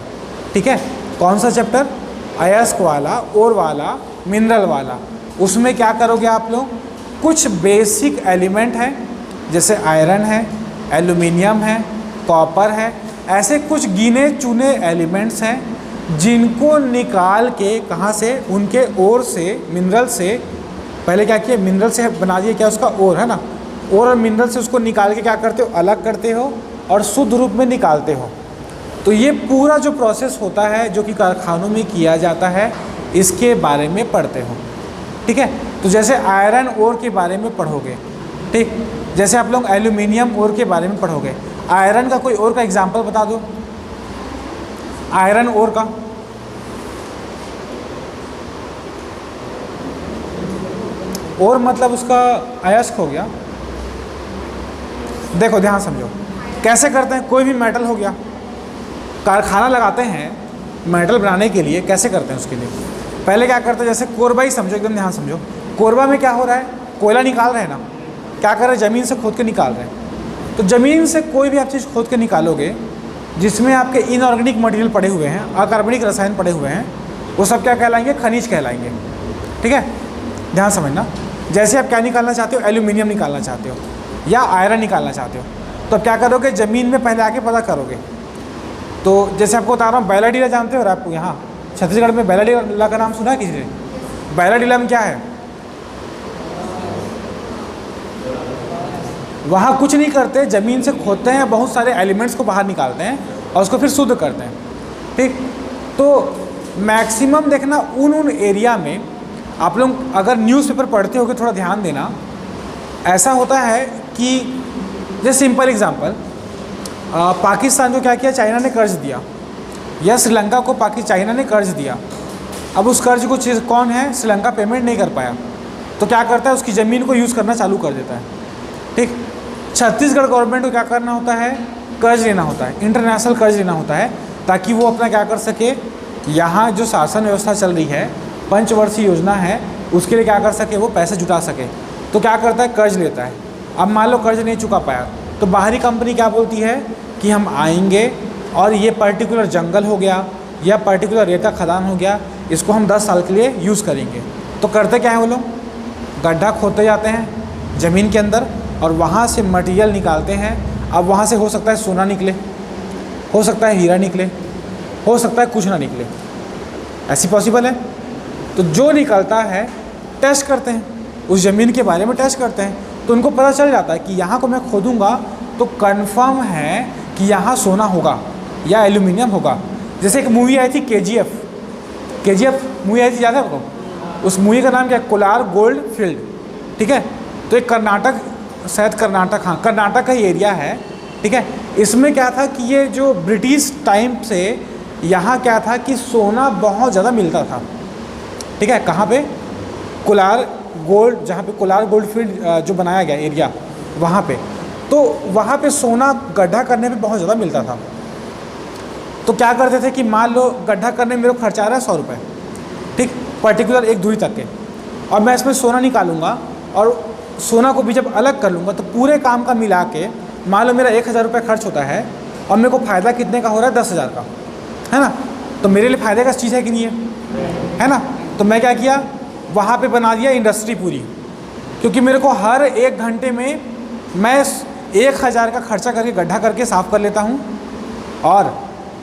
ठीक है, कौन सा चैप्टर? अयस्क वाला, ओर वाला, मिनरल वाला। उसमें क्या करोगे आप लोग? कुछ बेसिक एलिमेंट हैं, जैसे आयरन है, एल्युमिनियम है, कॉपर है, ऐसे कुछ गिने चुने एलिमेंट्स हैं जिनको निकाल के कहाँ से? उनके ओर से, मिनरल से। पहले क्या किया? मिनरल से बना दिया, क्या उसका ओर है ना, ओर और मिनरल से उसको निकाल के क्या करते हो? अलग करते हो और शुद्ध रूप में निकालते हो। तो ये पूरा जो प्रोसेस होता है जो कि कारखानों में किया जाता है, इसके बारे में पढ़ते हो। ठीक है, तो जैसे आयरन ओर के बारे में पढ़ोगे, ठीक, जैसे आप लोग एल्युमिनियम ओर के बारे में पढ़ोगे। आयरन का कोई और का एग्जाम्पल बता दो, आयरन ओर का। और मतलब उसका अयस्क हो गया। देखो ध्यान समझो, कैसे करते हैं? कोई भी मेटल हो गया, कारखाना लगाते हैं मेटल बनाने के लिए, कैसे करते हैं? उसके लिए पहले क्या करते हैं? जैसे कोरबा ही समझो, एकदम ध्यान समझो। कोरबा में क्या हो रहा है? कोयला निकाल रहे हैं ना, क्या कर रहे हैं? ज़मीन से खोद के निकाल रहे हैं। तो ज़मीन से कोई भी आप चीज़ खोद के निकालोगे जिसमें आपके इनऑर्गेनिक मटेरियल पड़े हुए हैं, अकार्बनिक रसायन पड़े हुए हैं, वो सब क्या कहलाएंगे? खनिज कहलाएंगे। ठीक है, ध्यान समझना। जैसे आप क्या निकालना चाहते हो? एल्यूमिनियम निकालना चाहते हो या आयरन निकालना चाहते हो, तो अब क्या करोगे? ज़मीन में पहले आके पता करोगे। तो जैसे आपको बता रहा हूँ, बैलाडीला जानते हो? और आपको यहाँ छत्तीसगढ़ में बैलाडीला का नाम सुना है किसी ने? बैलाडीला में क्या है? वहाँ कुछ नहीं करते, ज़मीन से खोदते हैं, बहुत सारे एलिमेंट्स को बाहर निकालते हैं और उसको फिर शुद्ध करते हैं। ठीक, तो मैक्सिमम देखना उन एरिया में आप लोग अगर न्यूज़पेपर पढ़ते होगे, थोड़ा ध्यान देना। ऐसा होता है कि जैसे सिंपल एग्जांपल, पाकिस्तान को क्या किया? चाइना ने कर्ज दिया, या श्रीलंका को चाइना ने कर्ज दिया। अब उस कर्ज को कौन है? श्रीलंका पेमेंट नहीं कर पाया, तो क्या करता है? उसकी ज़मीन को यूज़ करना चालू कर देता है। ठीक, छत्तीसगढ़ गवर्नमेंट को क्या करना होता है? कर्ज लेना होता है, इंटरनेशनल कर्ज लेना होता है, ताकि वो अपना क्या कर सके, यहाँ जो शासन व्यवस्था चल रही है, पंचवर्षीय योजना है, उसके लिए क्या कर सके? वो पैसे जुटा सके। तो क्या करता है? कर्ज लेता है। अब मान लो कर्ज नहीं चुका पाया, तो बाहरी कंपनी क्या बोलती है कि हम आएंगे और ये पर्टिकुलर जंगल हो गया या पर्टिकुलर रेता खदान हो गया, इसको हम 10 साल के लिए यूज़ करेंगे। तो करते क्या है वो लोग? गड्ढा खोदते जाते हैं ज़मीन के अंदर और वहाँ से मटेरियल निकालते हैं। अब वहाँ से हो सकता है सोना निकले, हो सकता है हीरा निकले, हो सकता है कुछ ना निकले, ऐसी पॉसिबल है। तो जो निकलता है टेस्ट करते हैं, उस ज़मीन के बारे में टेस्ट करते हैं, तो उनको पता चल जाता है कि यहाँ को मैं खोदूँगा तो कंफर्म है कि यहाँ सोना होगा या एल्यूमिनियम होगा। जैसे एक मूवी आई थी KGF मूवी आई थी, याद है आपको? उस मूवी का नाम क्या है? Kolar gold field. ठीक है, तो एक कर्नाटक, शायद कर्नाटक, हाँ कर्नाटक का ही एरिया है। ठीक है, इसमें क्या था कि ये जो ब्रिटिश टाइम से यहाँ क्या था कि सोना बहुत ज़्यादा मिलता था। ठीक है, कहाँ पे? कोलार गोल्ड, जहाँ पे कोलार गोल्ड फील्ड जो बनाया गया एरिया, वहाँ पे। तो वहाँ पे सोना गड्ढा करने में बहुत ज़्यादा मिलता था। तो क्या करते थे कि मान लो गड्ढा करने में मेरे को खर्चा आ रहा है 100 रुपये, ठीक, पर्टिकुलर एक दूरी तक के, और मैं इसमें सोना निकालूंगा और सोना को भी जब अलग कर लूँगा तो पूरे काम का मिला के मान लो मेरा 1000 रुपये खर्च होता है और मेरे को फ़ायदा कितने का हो रहा है, 10,000 का, है ना। तो मेरे लिए फ़ायदे का चीज़ है कि नहीं है ना। तो मैं क्या किया, वहाँ पे बना दिया इंडस्ट्री पूरी, क्योंकि मेरे को हर 1 घंटे में मैं 1000 का खर्चा करके गड्ढा करके साफ़ कर लेता हूँ और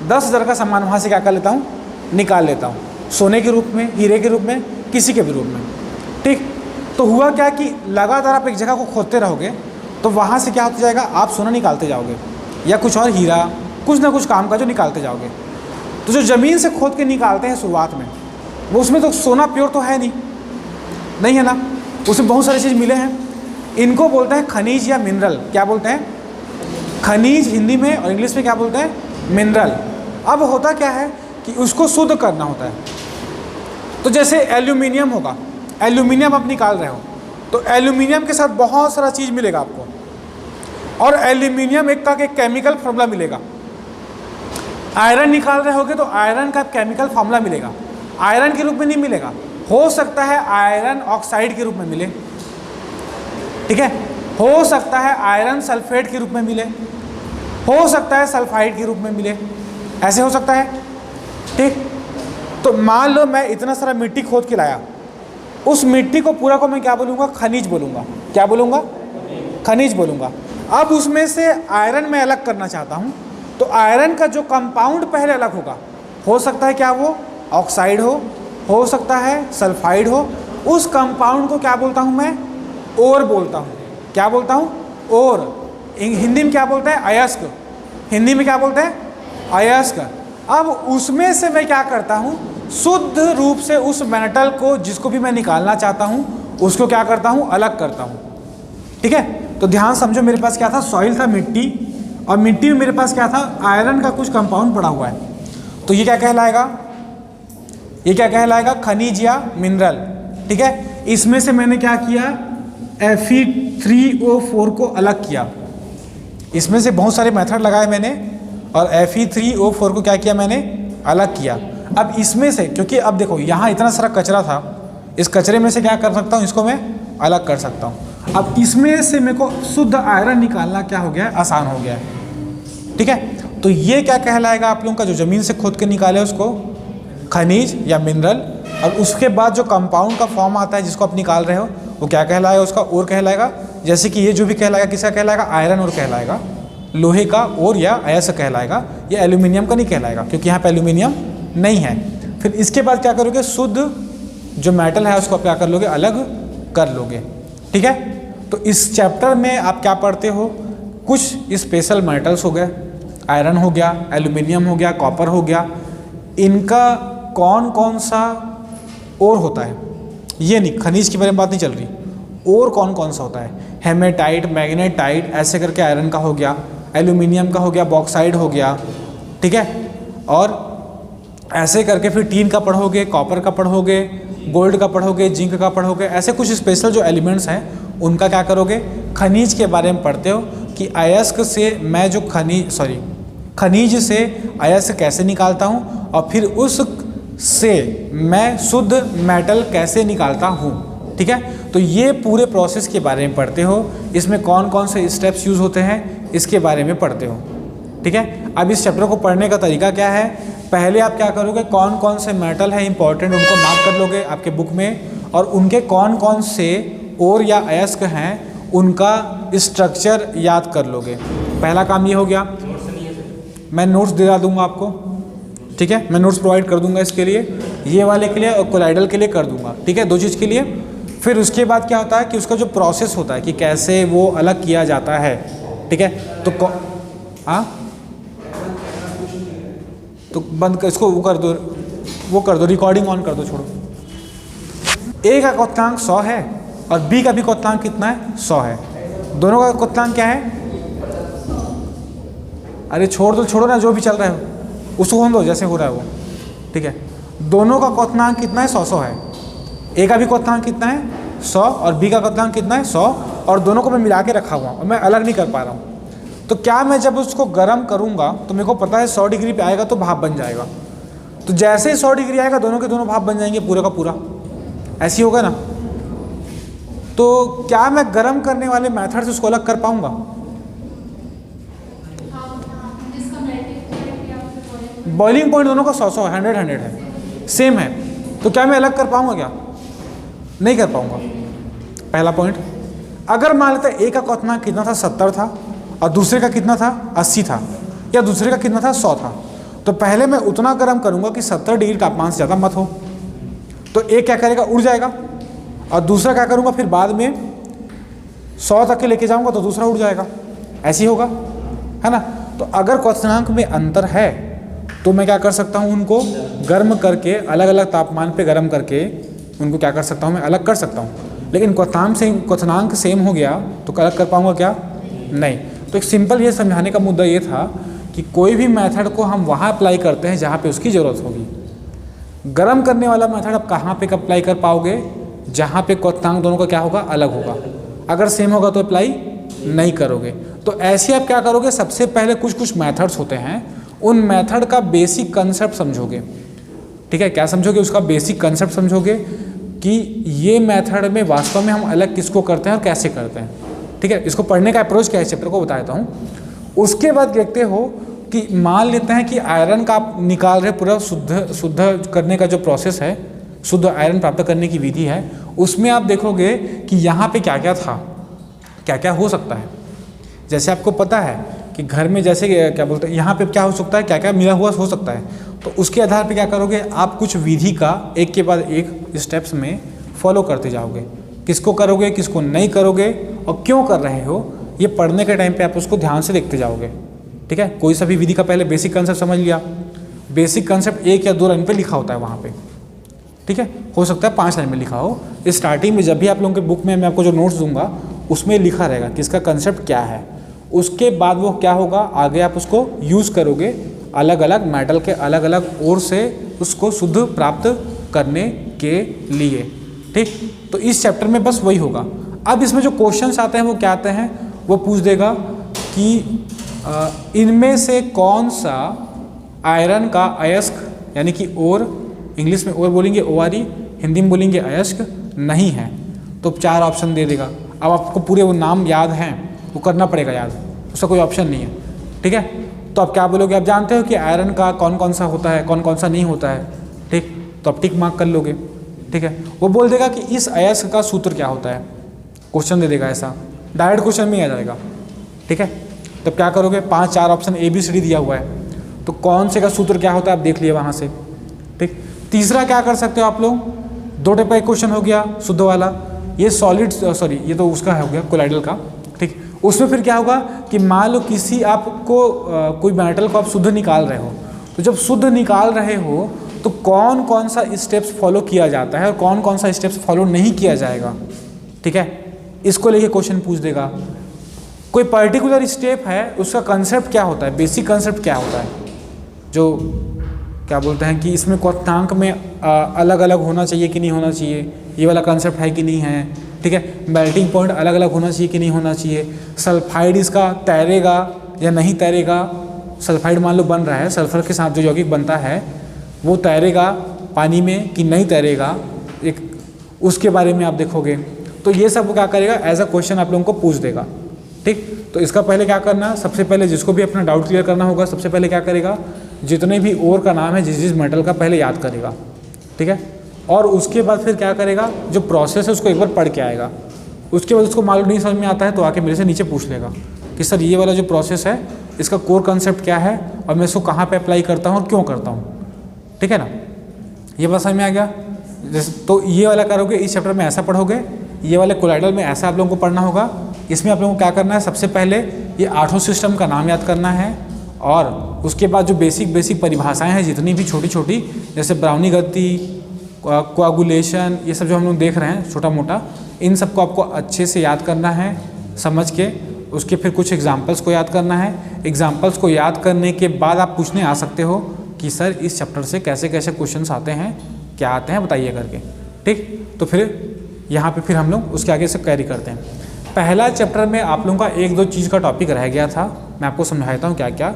10,000 का सामान वहाँ से क्या कर लेता हूँ, निकाल लेता हूँ, सोने के रूप में, हीरे के रूप में, किसी के भी रूप में, ठीक। तो हुआ क्या कि लगातार आप एक जगह को खोदते रहोगे तो वहाँ से क्या होता जाएगा, आप सोना निकालते जाओगे या कुछ और हीरा, कुछ ना कुछ काम का जो निकालते जाओगे। तो जो ज़मीन से खोद के निकालते हैं शुरुआत में, वो उसमें तो सोना प्योर तो है नहीं है ना, उसमें बहुत सारी चीज़ मिले हैं। इनको बोलते हैं खनिज या मिनरल। क्या बोलते हैं, खनिज हिंदी में, और इंग्लिश में क्या बोलते हैं, मिनरल। अब होता क्या है कि उसको शुद्ध करना होता है। तो जैसे एल्यूमिनियम होगा, एल्यूमिनियम आप निकाल रहे हो तो एल्यूमिनियम के साथ बहुत सारा चीज़ मिलेगा आपको, और एल्यूमिनियम एक का केमिकल फार्मूला मिलेगा। आयरन निकाल रहे होगे तो आयरन का केमिकल फार्मूला मिलेगा, आयरन के रूप में नहीं मिलेगा, हो सकता है आयरन ऑक्साइड के रूप में मिले, ठीक है, हो सकता है आयरन सल्फेट के रूप में मिले, हो सकता है सल्फाइड के रूप में मिले, ऐसे हो सकता है, ठीक। तो मान लो मैं इतना सारा मिट्टी खोद के लाया, उस मिट्टी को पूरा को मैं क्या बोलूँगा, खनिज बोलूँगा। क्या बोलूँगा, खनिज बोलूँगा। अब उसमें से आयरन मैं अलग करना चाहता हूँ तो आयरन का जो कंपाउंड पहले अलग होगा, हो सकता है क्या वो ऑक्साइड हो सकता है सल्फाइड हो, उस कंपाउंड को क्या बोलता हूँ मैं, ओर बोलता हूँ। क्या बोलता हूँ, ओर। हिंदी में क्या बोलते हैं, अयस्क। हिंदी में क्या बोलते हैं, अयस्क। अब उसमें से मैं क्या करता हूँ, शुद्ध रूप से उस मेटल को जिसको भी मैं निकालना चाहता हूँ उसको क्या करता हूँ, अलग करता हूँ, ठीक है। तो ध्यान समझो, मेरे पास क्या था, सॉइल था, मिट्टी, और मिट्टी में मेरे पास क्या था, आयरन का कुछ कंपाउंड पड़ा हुआ है। तो ये क्या कहलाएगा, ये क्या कहलाएगा, खनिज या मिनरल, ठीक है। इसमें से मैंने क्या किया, Fe3O4 को अलग किया। इसमें से बहुत सारे मेथड लगाए मैंने और Fe3O4 को क्या किया, मैंने अलग किया। अब इसमें से, क्योंकि अब देखो यहाँ इतना सारा कचरा था, इस कचरे में से क्या कर सकता हूँ, इसको मैं अलग कर सकता हूँ। अब इसमें से मेरे को शुद्ध आयरन निकालना क्या हो गया है, आसान हो गया है, ठीक है। तो ये क्या कहलाएगा आप लोगों का, जो ज़मीन से खोद के निकाले उसको खनिज या मिनरल, और उसके बाद जो कंपाउंड का फॉर्म आता है जिसको आप निकाल रहे हो वो क्या कहलाएगा, उसका ओर कहलाएगा। जैसे कि ये जो भी कहलाएगा, किसका कहलाएगा, आयरन ओर कहलाएगा, लोहे का ओर या अयस्क कहलाएगा। ये एल्यूमिनियम का नहीं कहलाएगा क्योंकि यहाँ पे एल्यूमिनियम नहीं है। फिर इसके बाद क्या करोगे, शुद्ध जो मेटल है उसको आप क्या कर लोगे, अलग कर लोगे, ठीक है। तो इस चैप्टर में आप क्या पढ़ते हो, कुछ स्पेशल मेटल्स हो गए, आयरन हो गया, एल्यूमिनियम हो गया, कॉपर हो गया, इनका कौन कौन सा और होता है, ये नहीं, खनिज के बारे में बात नहीं चल रही, और कौन कौन सा होता है, हेमेटाइट, मैग्नेटाइट, ऐसे करके आयरन का हो गया, एल्यूमिनियम का हो गया, बॉक्साइड हो गया, ठीक है। और ऐसे करके फिर टीन का पढ़ोगे, कॉपर का पढ़ोगे, गोल्ड का पढ़ोगे, जिंक का पढ़ोगे, ऐसे कुछ स्पेशल जो एलिमेंट्स हैं उनका क्या करोगे, खनिज के बारे में पढ़ते हो कि अयस्क से मैं जो खनिज से अयस्क कैसे निकालता हूँ और फिर उस से मैं शुद्ध मेटल कैसे निकालता हूँ, ठीक है। तो ये पूरे प्रोसेस के बारे में पढ़ते हो, इसमें कौन कौन से स्टेप्स यूज़ होते हैं इसके बारे में पढ़ते हो, ठीक है। अब इस चैप्टर को पढ़ने का तरीका क्या है, पहले आप क्या करोगे, कौन कौन से मेटल है इंपॉर्टेंट उनको मार्क कर लोगे आपके बुक में, और उनके कौन कौन से और या अयस्क हैं उनका स्ट्रक्चर याद कर लोगे। पहला काम ये हो गया। मैं नोट्स दिला दूंगा आपको, ठीक है, मैं नोट्स प्रोवाइड कर दूंगा इसके लिए, ये वाले के लिए और कोलाइडल के लिए कर दूंगा, ठीक है, 2 चीज़ के लिए। फिर उसके बाद क्या होता है कि उसका जो प्रोसेस होता है कि कैसे वो अलग किया जाता है, ठीक है। तो हाँ, तो बंद कर इसको, वो कर दो, रिकॉर्डिंग ऑन कर दो, छोड़ो। ए का क्वोटियांक 100 है और बी का भी क्वोटियांक कितना है, 100 है। दोनों का क्वोटियांक क्या है, अरे छोड़ो ना, जो भी चल रहा है उसको होने दो जैसे हो रहा है वो, ठीक है। दोनों का क्वोटियांक कितना है, 100 है। ए का भी क्वोटियांक कितना है, 100, और बी का क्वोटियांक कितना है, 100 और दोनों को मैं मिला के रखा हुआ और मैं अलग नहीं कर पा रहा हूँ। तो क्या मैं जब उसको गर्म करूँगा तो मेरे को पता है 100 डिग्री पे आएगा तो भाप बन जाएगा। तो जैसे ही 100 डिग्री आएगा दोनों के दोनों भाप बन जाएंगे पूरा का पूरा, ऐसे ही होगा ना। तो क्या मैं गर्म करने वाले मेथड से उसको अलग कर पाऊँगा? बॉइलिंग पॉइंट दोनों का 100 100 है, सेम है। तो क्या मैं अलग कर पाऊँगा? क्या नहीं कर पाऊँगा। पहला पॉइंट, अगर मान लेते एक का क्वथनांक कितना था 70 था और दूसरे का कितना था 80 था, या दूसरे का कितना था 100 था, तो पहले मैं उतना गर्म करूँगा कि 70 डिग्री तापमान से ज़्यादा मत हो। तो एक क्या करेगा, उड़ जाएगा। और दूसरा क्या करूँगा, फिर बाद में 100 तक के लेके जाऊँगा तो दूसरा उड़ जाएगा। ऐसे ही होगा, है ना। तो अगर क्वथनांक में अंतर है तो मैं क्या कर सकता हूँ, उनको गर्म करके अलग अलग तापमान पे गर्म करके उनको क्या कर सकता हूँ, मैं अलग कर सकता हूँ। लेकिन क्वथनांक सेम हो गया तो अलग कर पाऊँगा क्या? नहीं। तो एक सिंपल ये समझाने का मुद्दा ये था कि कोई भी मेथड को हम वहाँ अप्लाई करते हैं जहाँ पे उसकी ज़रूरत होगी। गर्म करने वाला मेथड आप कहाँ पे अप्लाई कर पाओगे? जहाँ पे क्वथनांक दोनों का क्या होगा, अलग होगा। अगर सेम होगा तो अप्लाई नहीं करोगे। तो ऐसे आप क्या करोगे, सबसे पहले कुछ मेथड्स होते हैं, उन मेथड का बेसिक कंसेप्ट समझोगे। ठीक है, क्या समझोगे? उसका बेसिक कंसेप्ट समझोगे कि ये मेथड में वास्तव में हम अलग किसको करते हैं और कैसे करते हैं। ठीक है, इसको पढ़ने का अप्रोच क्या है चैप्टर को बता देता हूँ। उसके बाद देखते हो कि मान लेते हैं कि आयरन का आप निकाल रहे पूरा शुद्ध करने का जो प्रोसेस है, शुद्ध आयरन प्राप्त करने की विधि है, उसमें आप देखोगे कि यहाँ पे क्या क्या था, क्या क्या हो सकता है। जैसे आपको पता है कि घर में जैसे क्या बोलते हैं, यहाँ पे क्या हो सकता है, क्या क्या मिला हुआ हो सकता है। तो उसके आधार पे क्या करोगे, आप कुछ विधि का एक के बाद एक स्टेप्स में फॉलो करते जाओगे। किसको करोगे, किसको नहीं करोगे और क्यों कर रहे हो, ये पढ़ने के टाइम पे आप उसको ध्यान से देखते जाओगे। ठीक है, कोई सा भी विधि का पहले बेसिक कंसेप्ट समझ लिया। बेसिक कंसेप्ट 1 या 2 लाइन पे लिखा होता है वहाँ पे। ठीक है, हो सकता है 5 लाइन में लिखा हो। स्टार्टिंग में जब भी आप लोगों के बुक में मैं आपको जो नोट्स दूंगा उसमें लिखा रहेगा कि इसका कंसेप्ट क्या है। उसके बाद वो क्या होगा, आगे आप उसको यूज़ करोगे अलग अलग मेटल के अलग अलग ओर से उसको शुद्ध प्राप्त करने के लिए। ठीक, तो इस चैप्टर में बस वही होगा। अब इसमें जो क्वेश्चंस आते हैं वो क्या आते हैं, वो पूछ देगा कि इनमें से कौन सा आयरन का अयस्क यानी कि ओर, इंग्लिश में ओर बोलेंगे ORE, हिंदी में बोलेंगे अयस्क नहीं है। तो 4 ऑप्शन दे देगा। अब आपको पूरे वो नाम याद हैं, वो करना पड़ेगा याद, उसका कोई ऑप्शन नहीं है। ठीक है, तो आप क्या बोलोगे, आप जानते हो कि आयरन का कौन कौन सा होता है, कौन कौन सा नहीं होता है। ठीक, तो आप टिक मार्क कर लोगे। ठीक है, वो बोल देगा कि इस अयस्क का सूत्र क्या होता है, क्वेश्चन दे देगा, ऐसा डायरेक्ट क्वेश्चन में आ जाएगा। ठीक है, तो क्या करोगे, 5-4 ऑप्शन ABCD दिया हुआ है, तो कौन से का सूत्र क्या होता है आप देख लिए वहाँ से। ठीक, तीसरा क्या कर सकते हो आप लोग, 2 टाइप का एक क्वेश्चन हो गया शुद्ध वाला, ये सॉलिड सॉरी ये तो उसका हो गया कोलाइडल का। ठीक, उसमें फिर क्या होगा कि मान लो किसी आपको कोई मेटल को आप शुद्ध निकाल रहे हो, तो जब शुद्ध निकाल रहे हो तो कौन कौन सा स्टेप्स फॉलो किया जाता है और कौन कौन सा स्टेप्स फॉलो नहीं किया जाएगा। ठीक है, इसको लेके क्वेश्चन पूछ देगा। कोई पर्टिकुलर स्टेप है, उसका कंसेप्ट क्या होता है, बेसिक कंसेप्ट क्या होता है, जो क्या बोलते हैं कि इसमें क्वथनांक में अलग अलग होना चाहिए कि नहीं होना चाहिए, ये वाला कंसेप्ट है कि नहीं है। ठीक है, मेल्टिंग पॉइंट अलग अलग होना चाहिए कि नहीं होना चाहिए, सल्फाइड इसका तैरेगा या नहीं तैरेगा। सल्फाइड मान लो बन रहा है, सल्फर के साथ जो यौगिक बनता है वो तैरेगा पानी में कि नहीं तैरेगा, एक उसके बारे में आप देखोगे। तो ये सब क्या करेगा, एज अ क्वेश्चन आप लोगों को पूछ देगा। ठीक, तो इसका पहले क्या करना, सबसे पहले जिसको भी अपना डाउट क्लियर करना होगा, सबसे पहले क्या करेगा, जितने भी ओर का नाम है जिस जिस मेटल का पहले याद करेगा। ठीक है, और उसके बाद फिर क्या करेगा, जो प्रोसेस है उसको एक बार पढ़ के आएगा। उसके बाद उसको मालूम नहीं समझ में आता है तो आके मेरे से नीचे पूछ लेगा कि सर ये वाला जो प्रोसेस है इसका कोर कंसेप्ट क्या है और मैं इसको कहाँ पे अप्लाई करता हूँ और क्यों करता हूँ। ठीक है ना, ये बात समझ में आ गया। तो ये वाला करोगे, इस चैप्टर में ऐसा पढ़ोगे, ये वाले कोलाइडल में ऐसा आप लोगों को पढ़ना होगा। इसमें आप लोगों को क्या करना है, सबसे पहले ये 8 सिस्टम का नाम याद करना है और उसके बाद जो बेसिक परिभाषाएं हैं जितनी भी छोटी छोटी, जैसे ब्राउनी गति, कोआगुलेशन, ये सब जो हम लोग देख रहे हैं छोटा मोटा, इन सबको आपको अच्छे से याद करना है समझ के। उसके फिर कुछ एग्जाम्पल्स को याद करना है। एग्जाम्पल्स को याद करने के बाद आप पूछने आ सकते हो कि सर इस चैप्टर से कैसे कैसे क्वेश्चंस आते हैं, क्या आते हैं बताइए करके। ठीक, तो फिर यहाँ पे फिर हम लोग उसके आगे से कैरी करते हैं। पहला चैप्टर में आप लोगों का एक दो चीज़ का टॉपिक रह गया था, मैं आपको समझाता हूँ क्या क्या।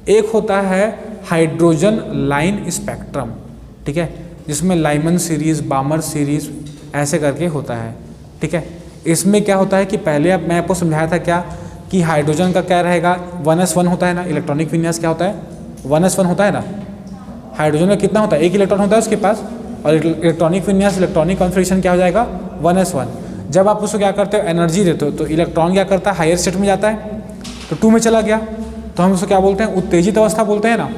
एक होता है हाइड्रोजन लाइन स्पेक्ट्रम, ठीक है, जिसमें लाइमन सीरीज़, बामर सीरीज़ ऐसे करके होता है, ठीक है। इसमें क्या होता है कि पहले मैं आपको समझाया था क्या कि हाइड्रोजन का क्या रहेगा, 1s1 होता है ना, इलेक्ट्रॉनिक विन्यास क्या होता है, 1s1 होता है ना। हाइड्रोजन में कितना होता है, एक इलेक्ट्रॉन होता है उसके पास, और इलेक्ट्रॉनिक विन्यास, इलेक्ट्रॉनिक कॉन्फिगरेशन क्या हो जाएगा, 1s1। जब आप उसको क्या करते हो, एनर्जी देते हो, तो इलेक्ट्रॉन क्या करता है, हायर स्टेट में जाता है, तो 2 में चला गया, तो हम उसको क्या बोलते हैं, उत्तेजित अवस्था बोलते हैं ना,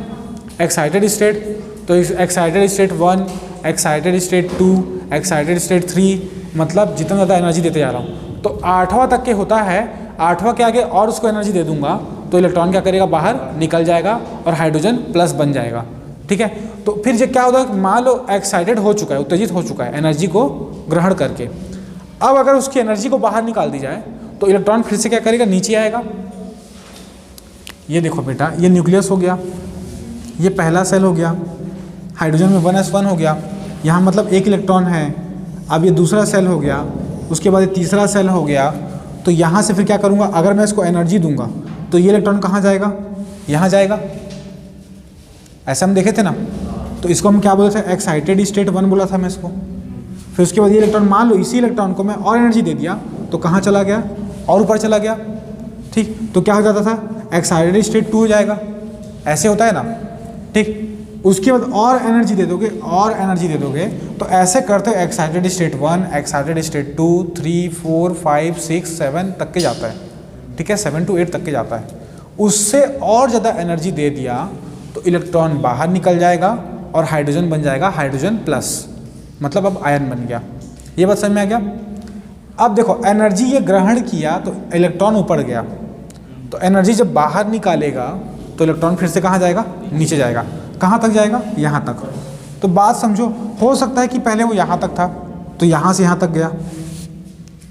एक्साइटेड स्टेट। तो excited state 1, excited state 2, excited state 3, मतलब जितना ज़्यादा एनर्जी देते जा रहा हूँ। तो 8वां तक के होता है, 8वां के आगे और उसको एनर्जी दे दूंगा तो इलेक्ट्रॉन क्या करेगा, बाहर निकल जाएगा और हाइड्रोजन प्लस बन जाएगा, ठीक है। तो फिर जो क्या होता है, मान लो एक्साइटेड हो चुका है, उत्तेजित हो चुका है एनर्जी को ग्रहण करके, अब अगर उसकी एनर्जी को बाहर निकाल दी जाए तो इलेक्ट्रॉन फिर से क्या करेगा, नीचे आएगा। ये देखो बेटा, ये न्यूक्लियस हो गया, ये पहला सेल हो गया, हाइड्रोजन में 1s1 हो गया, यहाँ मतलब एक इलेक्ट्रॉन है। अब ये दूसरा सेल हो गया, उसके बाद ये तीसरा सेल हो गया। तो यहाँ से फिर क्या करूँगा, अगर मैं इसको एनर्जी दूंगा तो ये इलेक्ट्रॉन कहाँ जाएगा, यहाँ जाएगा, ऐसा हम देखे थे ना। तो इसको हम क्या बोलते थे, एक्साइटेड स्टेट 1 बोला था मैं इसको। फिर उसके बाद ये इलेक्ट्रॉन, मान लो इसी इलेक्ट्रॉन को मैं और एनर्जी दे दिया तो कहाँ चला गया, और ऊपर चला गया, ठीक। तो क्या हो जाता था, एक्साइटेड स्टेट 2 हो जाएगा, ऐसे होता है ना, ठीक। उसके बाद और एनर्जी दे दोगे, और एनर्जी दे दोगे, तो ऐसे करते हो एक्साइटेड स्टेट 1, एक्साइटेड स्टेट 2, 3, 4, 5, 6, 7 तक के जाता है, ठीक है, 7 to 8 तक के जाता है। उससे और ज़्यादा एनर्जी दे दिया तो इलेक्ट्रॉन बाहर निकल जाएगा और हाइड्रोजन बन जाएगा हाइड्रोजन प्लस, मतलब अब आयन बन गया। ये बात समझ में आ गया। अब देखो, एनर्जी ये ग्रहण किया तो इलेक्ट्रॉन ऊपर गया, तो एनर्जी जब बाहर निकालेगा तो इलेक्ट्रॉन फिर से कहाँ जाएगा, नीचे जाएगा। कहाँ तक जाएगा, यहाँ तक। तो बात समझो, हो सकता है कि पहले वो यहाँ तक था तो यहाँ से यहाँ तक गया,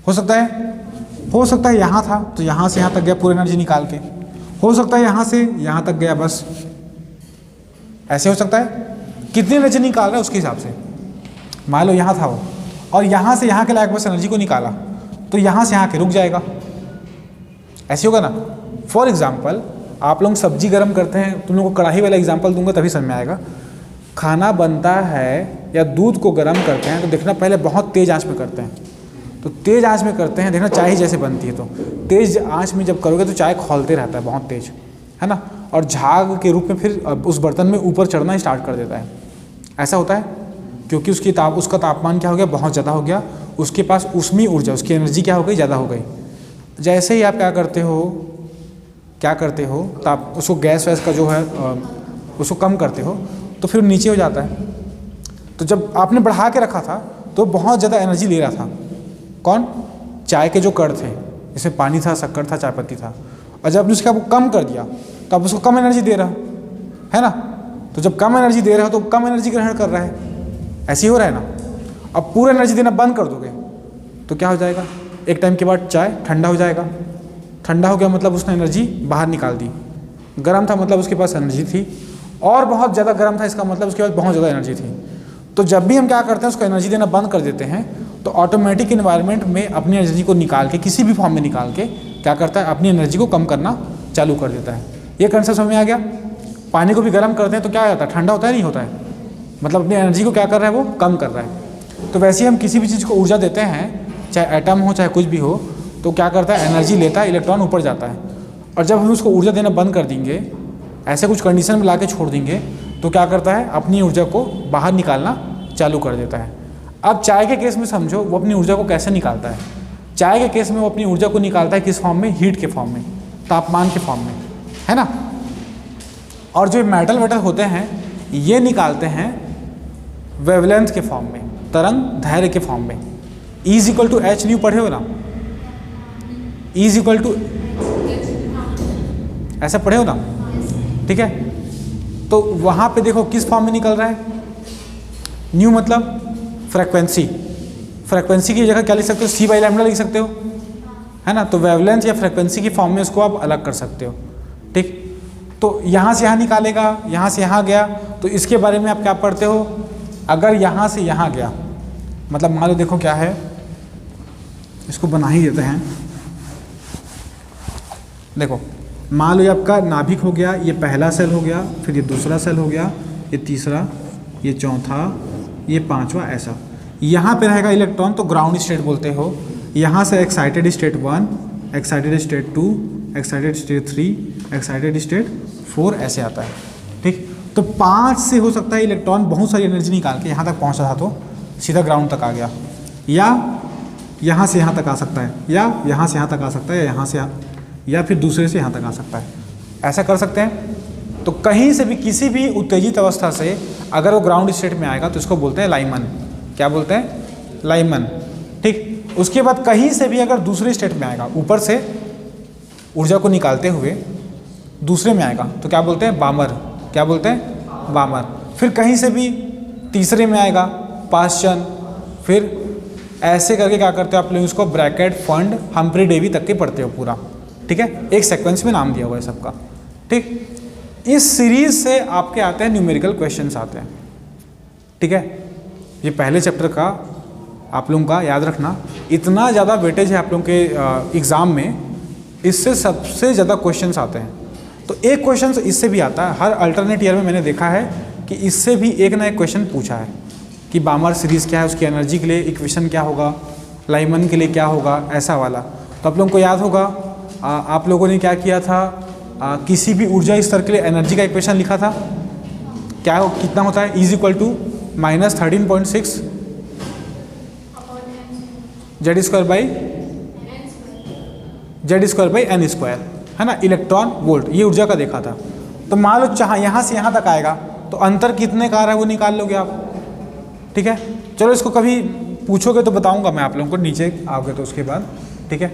हो सकता है यहाँ था तो यहाँ से यहाँ तक गया पूरी एनर्जी निकाल के, हो सकता है यहाँ से यहाँ तक गया बस, ऐसे हो सकता है। कितनी एनर्जी निकाल रहा है उसके हिसाब से, मान लो यहाँ था वो और यहाँ से यहाँ के लायक बस एनर्जी को निकाला तो यहाँ से यहाँ के रुक जाएगा, ऐसे होगा ना। फॉर एग्जाम्पल, आप लोग सब्जी गर्म करते हैं, तुम लोगों को कढ़ाई वाला एग्जाम्पल दूंगा तभी समझ में आएगा। खाना बनता है या दूध को गर्म करते हैं तो देखना पहले बहुत तेज़ आंच में करते हैं, तो तेज़ आंच में करते हैं, देखना चाय जैसे बनती है, तो तेज़ आंच में जब करोगे तो चाय खौलते रहता है बहुत तेज़, है ना, और झाग के रूप में फिर उस बर्तन में ऊपर चढ़ना स्टार्ट कर देता है। ऐसा होता है क्योंकि उसका तापमान क्या हो गया, बहुत ज़्यादा हो गया, उसके पास ऊष्मीय ऊर्जा, उसकी एनर्जी क्या हो गई, ज़्यादा हो गई। जैसे ही आप क्या करते हो तो आप उसको गैस वैस का जो है उसको कम करते हो तो फिर नीचे हो जाता है। तो जब आपने बढ़ा के रखा था तो बहुत ज़्यादा एनर्जी ले रहा था, कौन, चाय के जो कण थे, जैसे पानी था, शक्कर था, चाय पत्ती था, और जब उसका वो कम कर दिया तो अब उसको कम एनर्जी दे रहा है ना। तो जब कम एनर्जी दे रहा है तो कम एनर्जी ग्रहण कर रहा है, ऐसे ही हो रहा है ना। अब पूरा एनर्जी देना बंद कर दोगे तो क्या हो जाएगा, एक टाइम के बाद चाय ठंडा हो जाएगा। ठंडा हो गया मतलब उसने एनर्जी बाहर निकाल दी। गर्म था मतलब उसके पास एनर्जी थी, और बहुत ज़्यादा गर्म था इसका मतलब उसके पास बहुत ज़्यादा एनर्जी थी। तो जब भी हम क्या करते हैं उसको एनर्जी देना बंद कर देते हैं तो ऑटोमेटिक इन्वायरमेंट में अपनी एनर्जी को निकाल के, किसी भी फॉर्म में निकाल के क्या करता है, अपनी एनर्जी को कम करना चालू कर देता है। ये कंसेप्ट समझ में आ गया। पानी को भी गर्म करते हैं तो क्या होता है, ठंडा होता है, नहीं होता है, मतलब अपनी एनर्जी को क्या कर रहा है, वो कम कर रहा है। तो वैसे ही हम किसी भी चीज़ को ऊर्जा देते हैं, चाहे एटम हो चाहे कुछ भी हो, तो क्या करता है, एनर्जी लेता है, इलेक्ट्रॉन ऊपर जाता है। और जब हम उसको ऊर्जा देना बंद कर देंगे, ऐसे कुछ कंडीशन में ला के छोड़ देंगे, तो क्या करता है, अपनी ऊर्जा को बाहर निकालना चालू कर देता है। अब चाय के केस में समझो वो अपनी ऊर्जा को कैसे निकालता है। चाय के केस में वो अपनी ऊर्जा को निकालता है किस फॉर्म में, हीट के फॉर्म में, तापमान के फॉर्म में, है ना। और जो मेटल वेटल होते हैं ये निकालते हैं वेवलेंथ के फॉर्म में, तरंग दैर्घ्य के फॉर्म में। E=H न्यू पढ़े हो ना, E= ऐसा पढ़े हो ना, ठीक है। तो वहाँ पे देखो किस फॉर्म में निकल रहा है, न्यू मतलब फ्रीक्वेंसी। फ्रीक्वेंसी की जगह क्या लिख सकते हो, c/λ लिख सकते हो, है ना। तो वेवलेंथ या फ्रीक्वेंसी की फॉर्म में उसको आप अलग कर सकते हो, ठीक। तो यहाँ से यहाँ निकालेगा, यहाँ से यहाँ गया, तो इसके बारे में आप क्या पढ़ते हो, अगर यहाँ से यहाँ गया, मतलब मान लो देखो क्या है, इसको बना ही देते हैं। देखो मान लो ये आपका नाभिक हो गया, ये पहला सेल हो गया, फिर ये दूसरा सेल हो गया, ये तीसरा, ये चौथा, ये पांचवा, ऐसा। यहाँ पे रहेगा इलेक्ट्रॉन तो ग्राउंड स्टेट बोलते हो। यहाँ से excited state 1, excited state 2, excited state 3, excited state 4, ऐसे आता है। ठीक, तो 5 से हो सकता है इलेक्ट्रॉन बहुत सारी एनर्जी निकाल के यहाँ तक पहुँचा था तो सीधा ग्राउंड तक आ गया, या यहाँ से यहाँ तक आ सकता है, या यहाँ से यहाँ तक आ सकता है, या यहाँ से या फिर दूसरे से यहाँ तक आ सकता है। ऐसा कर सकते हैं। तो कहीं से भी किसी भी उत्तेजित अवस्था से अगर वो ग्राउंड स्टेट में आएगा तो इसको बोलते हैं लाइमन। क्या बोलते हैं? लाइमन। ठीक, उसके बाद कहीं से भी अगर दूसरे स्टेट में आएगा, ऊपर से ऊर्जा को निकालते हुए दूसरे में आएगा तो क्या बोलते हैं? बामर। क्या बोलते हैं? बामर। फिर कहीं से भी तीसरे में आएगा, पाश्चन। फिर ऐसे करके क्या करते हो आप लोग इसको ब्रैकेट, फंड, हम्फ्री डेवी तक के पढ़ते हो पूरा। ठीक है, एक सीक्वेंस में नाम दिया हुआ है सबका। ठीक, इस सीरीज से आपके आते हैं न्यूमेरिकल क्वेश्चंस आते हैं। ठीक है, ये पहले चैप्टर का आप लोगों का याद रखना, इतना ज़्यादा वेटेज है आप लोगों के एग्ज़ाम में, इससे सबसे ज़्यादा क्वेश्चंस आते हैं। तो एक क्वेश्चन इससे भी आता है, हर अल्टरनेट ईयर में मैंने देखा है कि इससे भी एक ना एक क्वेश्चन पूछा है कि बामर सीरीज़ क्या है, उसकी एनर्जी के लिए इक्वेशन क्या होगा, लाइमन के लिए क्या होगा, ऐसा वाला। तो आप लोगों को याद होगा आप लोगों ने क्या किया था, किसी भी ऊर्जा स्तर के लिए एनर्जी का इक्वेशन लिखा था। क्या कितना होता है? Is equal to -13.6 Z square by N square, है ना, इलेक्ट्रॉन वोल्ट। ये ऊर्जा का देखा था। तो मान लो चाहे यहाँ से यहाँ तक आएगा तो अंतर कितने का आ रहा है वो निकाल लोगे आप। ठीक है, चलो इसको कभी पूछोगे तो बताऊंगा मैं आप लोगों को, नीचे आओगे तो उसके बाद। ठीक है,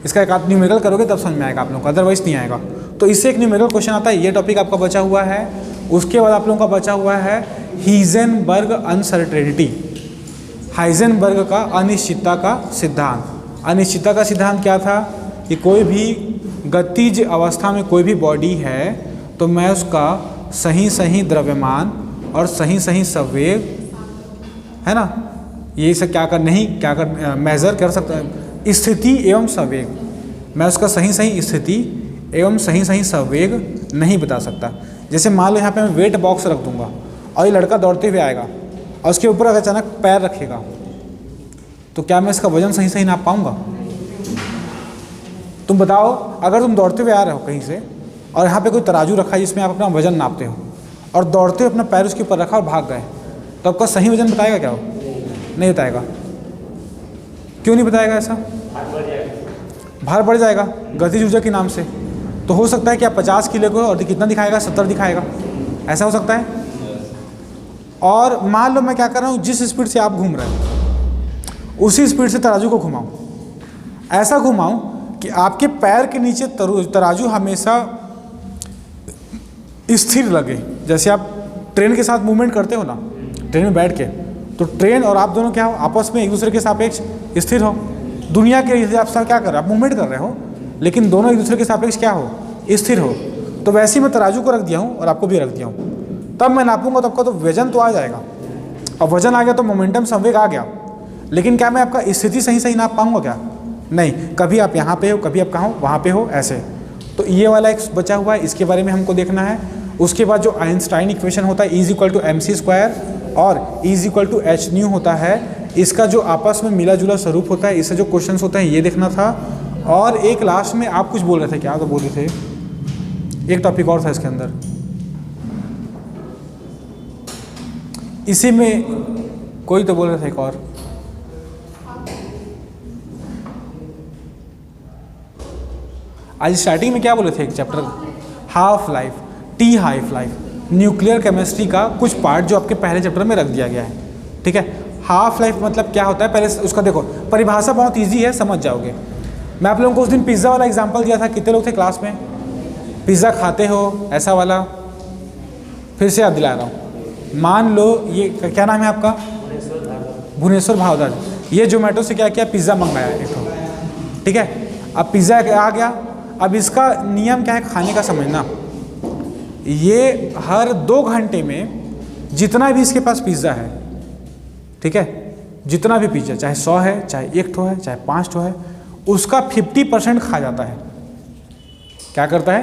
इसका एक आप न्यूमेरिकल करोगे तब समझ में आएगा आप लोगों को, अदरवाइज नहीं आएगा। तो इससे एक न्यूमेरिकल क्वेश्चन आता है, ये टॉपिक आपका बचा हुआ है। उसके बाद आप लोगों का बचा हुआ है हीजेनबर्ग अनसर्टेनिटी, हाइजेनबर्ग का अनिश्चितता का सिद्धांत। अनिश्चितता का सिद्धांत क्या था कि कोई भी गतिज अवस्था में कोई भी बॉडी है तो मैं उसका सही सही द्रव्यमान और सही सही संवेग, है ना, ये सब क्या कर मेजर कर सकता है, स्थिति एवं संवेग। मैं उसका सही सही स्थिति एवं सही सही संवेग नहीं बता सकता। जैसे मान लो यहाँ पे मैं वेट बॉक्स रख दूंगा और ये लड़का दौड़ते हुए आएगा और उसके ऊपर अगर अचानक पैर रखेगा तो क्या मैं इसका वजन सही सही नाप पाऊंगा? तुम बताओ, अगर तुम दौड़ते हुए आ रहे हो कहीं से और यहाँ पे कोई तराजू रखा है जिसमें आप अपना वजन नापते हो और दौड़ते हुए अपना पैर उसके ऊपर रखा और भाग गए, तो आपका सही वजन बताएगा क्या? वो नहीं बताएगा। क्यों नहीं बताएगा? ऐसा भार बढ़ जाएगा गतिज ऊर्जा के नाम से। तो हो सकता है कि आप 50 किलो को और कितना दिखाएगा, 70 दिखाएगा, ऐसा हो सकता है। और मान लो मैं क्या कर रहा हूँ, जिस स्पीड से आप घूम रहे हैं उसी स्पीड से तराजू को घुमाऊँ, ऐसा घुमाऊँ कि आपके पैर के नीचे तराजू हमेशा स्थिर लगे। जैसे आप ट्रेन के साथ मूवमेंट करते हो ना, ट्रेन में बैठ के, तो ट्रेन और आप दोनों क्या हो, आपस में एक दूसरे के सापेक्ष स्थिर हो। दुनिया के हिसाब से क्या कर रहे हो, आप मूवमेंट कर रहे हो, लेकिन दोनों एक दूसरे के सापेक्ष क्या हो, स्थिर हो। तो वैसे ही मैं तराजू को रख दिया हूँ और आपको भी रख दिया हूँ, तब मैं नापूंगा तो आपका तो वजन तो आ जाएगा। और वजन आ गया तो मोमेंटम संवेग आ गया, लेकिन क्या मैं आपका स्थिति सही सही नाप पाऊंगा क्या? नहीं। कभी आप यहाँ पे हो, कभी आप कहाँ हो, वहाँ पे हो, ऐसे। तो ये वाला एक बचा हुआ है, इसके बारे में हमको देखना है। उसके बाद जो आइंस्टाइन इक्वेशन होता है इज इक्वल टू mc² और is equal to h nu होता है, इसका जो आपस में मिला जुला स्वरूप होता है, इससे जो क्वेश्चंस होते हैं ये देखना था। और एक लास्ट में आप कुछ बोल रहे थे, क्या तो बोल रहे थे, एक टॉपिक और था इसके अंदर, इसी में कोई तो बोल रहे थे एक और, आज स्टार्टिंग में क्या बोले थे, एक chapter half life, T half life, nuclear chemistry का कुछ पार्ट जो आपके पहले चैप्टर में रख दिया गया है। ठीक है, हाफ लाइफ मतलब क्या होता है, पहले उसका देखो, परिभाषा बहुत इजी है, समझ जाओगे। मैं आप लोगों को उस दिन पिज़्ज़ा वाला एग्जांपल दिया था, कितने लोग थे क्लास में? पिज़्ज़ा खाते हो ऐसा वाला, फिर से याद दिला रहा हूँ। मान लो ये क्या नाम है आपका, भुवनेश्वर भारद्वाज, ये जोमेटो से क्या किया, पिज़्ज़ा मंगाया एक तो, ठीक है। अब पिज़्ज़ा आ गया, अब इसका नियम क्या है खाने का समझना, ये हर 2 घंटे में जितना भी इसके पास पिज़्ज़ा है, ठीक है, जितना भी पिज़्ज़ा, चाहे 100 है, चाहे 1 ठो है, चाहे 5 ठो है, उसका 50% खा जाता है। क्या करता है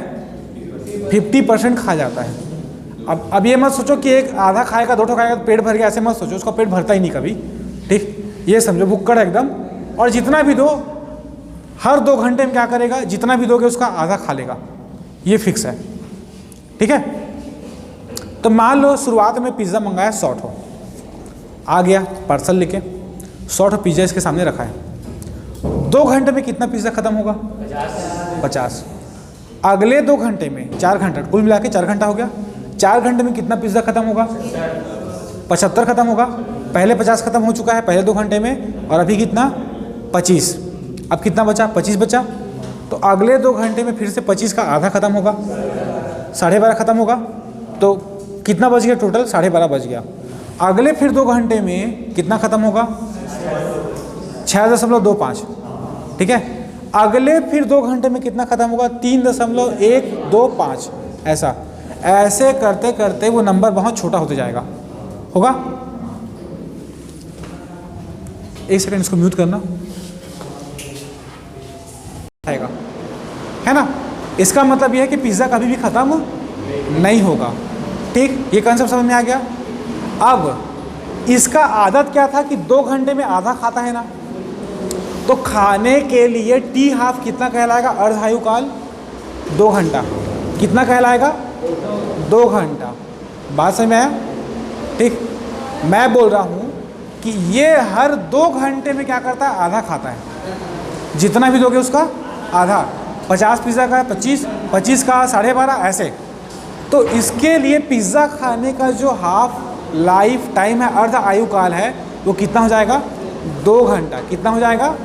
50% खा जाता है। अब ये मत सोचो कि एक आधा खाएगा 2 खाएगा तो पेट भर गया, ऐसे मत सोचो, उसका पेट भरता ही नहीं कभी, ठीक। ये समझो भुक्कड़ है एकदम, और जितना भी दो हर 2 घंटे में क्या करेगा, जितना भी दोगे उसका आधा खा लेगा, ये फिक्स है, ठीक है। तो मान लो शुरुआत में पिज़्ज़ा मंगाया 100 ठो, आ गया पार्सल लेके, 100 ठो पिज़्ज़ा इसके सामने रखा है। 2 घंटे में कितना पिज़्ज़ा ख़त्म होगा? 50। अगले 2 घंटे में 4 घंटा, कुल मिला के 4 घंटा हो गया। 4 घंटे में कितना पिज़्ज़ा ख़त्म होगा? 75 ख़त्म होगा। पहले 50 ख़त्म हो चुका है पहले 2 घंटे में, और अभी कितना? 25। अब कितना बचा? 25 बचा। तो अगले 2 घंटे में फिर से 25 का आधा ख़त्म होगा, 12:30 ख़त्म होगा। तो कितना बच गया टोटल? 12:30 बच गया। अगले फिर 2 घंटे में कितना ख़त्म होगा? 6.25, ठीक है। अगले फिर 2 घंटे में कितना ख़त्म होगा? 3.125। ऐसे करते करते वो नंबर बहुत छोटा होते जाएगा, होगा। 1 सेकंड इसको म्यूट करना, आएगा, है ना। इसका मतलब यह है कि पिज़्ज़ा कभी भी ख़त्म नहीं होगा, ठीक। ये कंसेप्ट समझ में आ गया। अब इसका आदत क्या था कि 2 घंटे में आधा खाता है ना, तो खाने के लिए टी हाफ कितना कहलाएगा? अर्ध आयु काल 2 घंटा। कितना कहलाएगा? 2 घंटा। बात समझ में आया, ठीक। मैं बोल रहा हूँ कि ये हर 2 घंटे में क्या करता है? आधा खाता है। जितना भी दोगे उसका आधा। 50 पिज़्ज़ा का है 25, 25 का 12:30, ऐसे। तो इसके लिए पिज़्ज़ा खाने का जो हाफ लाइफ टाइम है, अर्ध आयु काल है, वो कितना हो जाएगा? 2 घंटा। कितना हो जाएगा?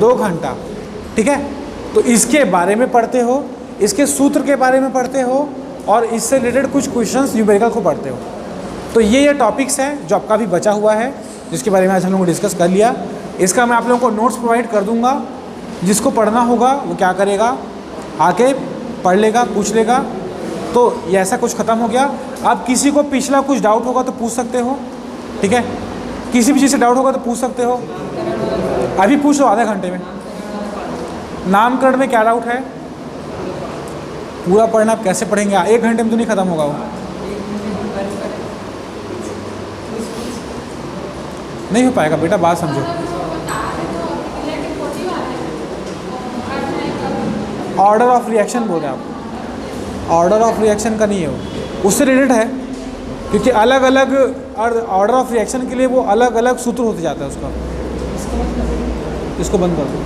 2 घंटा, ठीक है। तो इसके बारे में पढ़ते हो, इसके सूत्र के बारे में पढ़ते हो, और इससे रिलेटेड कुछ क्वेश्चंस न्यूमेरिकल को पढ़ते हो। तो ये टॉपिक्स हैं जो आपका भी बचा हुआ है, जिसके बारे में आज हम लोगों ने डिस्कस कर लिया। इसका मैं आप लोगों को नोट्स प्रोवाइड कर दूंगा, जिसको पढ़ना होगा वो क्या करेगा, आके पढ़ लेगा, पूछ लेगा। तो ये ऐसा कुछ ख़त्म हो गया। अब किसी को पिछला कुछ डाउट होगा तो पूछ सकते हो, ठीक है। किसी भी चीज़ से डाउट होगा तो पूछ सकते हो, अभी पूछ लो आधे घंटे में। नामकरण में क्या डाउट है? पूरा पढ़ना, आप कैसे पढ़ेंगे? 1 घंटे में तो नहीं ख़त्म होगा वो, नहीं हो पाएगा बेटा, बात समझो। ऑर्डर ऑफ रिएक्शन बोल रहे हैं आप, ऑर्डर ऑफ रिएक्शन का नहीं है वो, उससे रिलेटेड है, क्योंकि अलग अलग ऑर्डर ऑफ रिएक्शन के लिए वो अलग अलग सूत्र होते जाता है उसका। इसको बंद कर दो।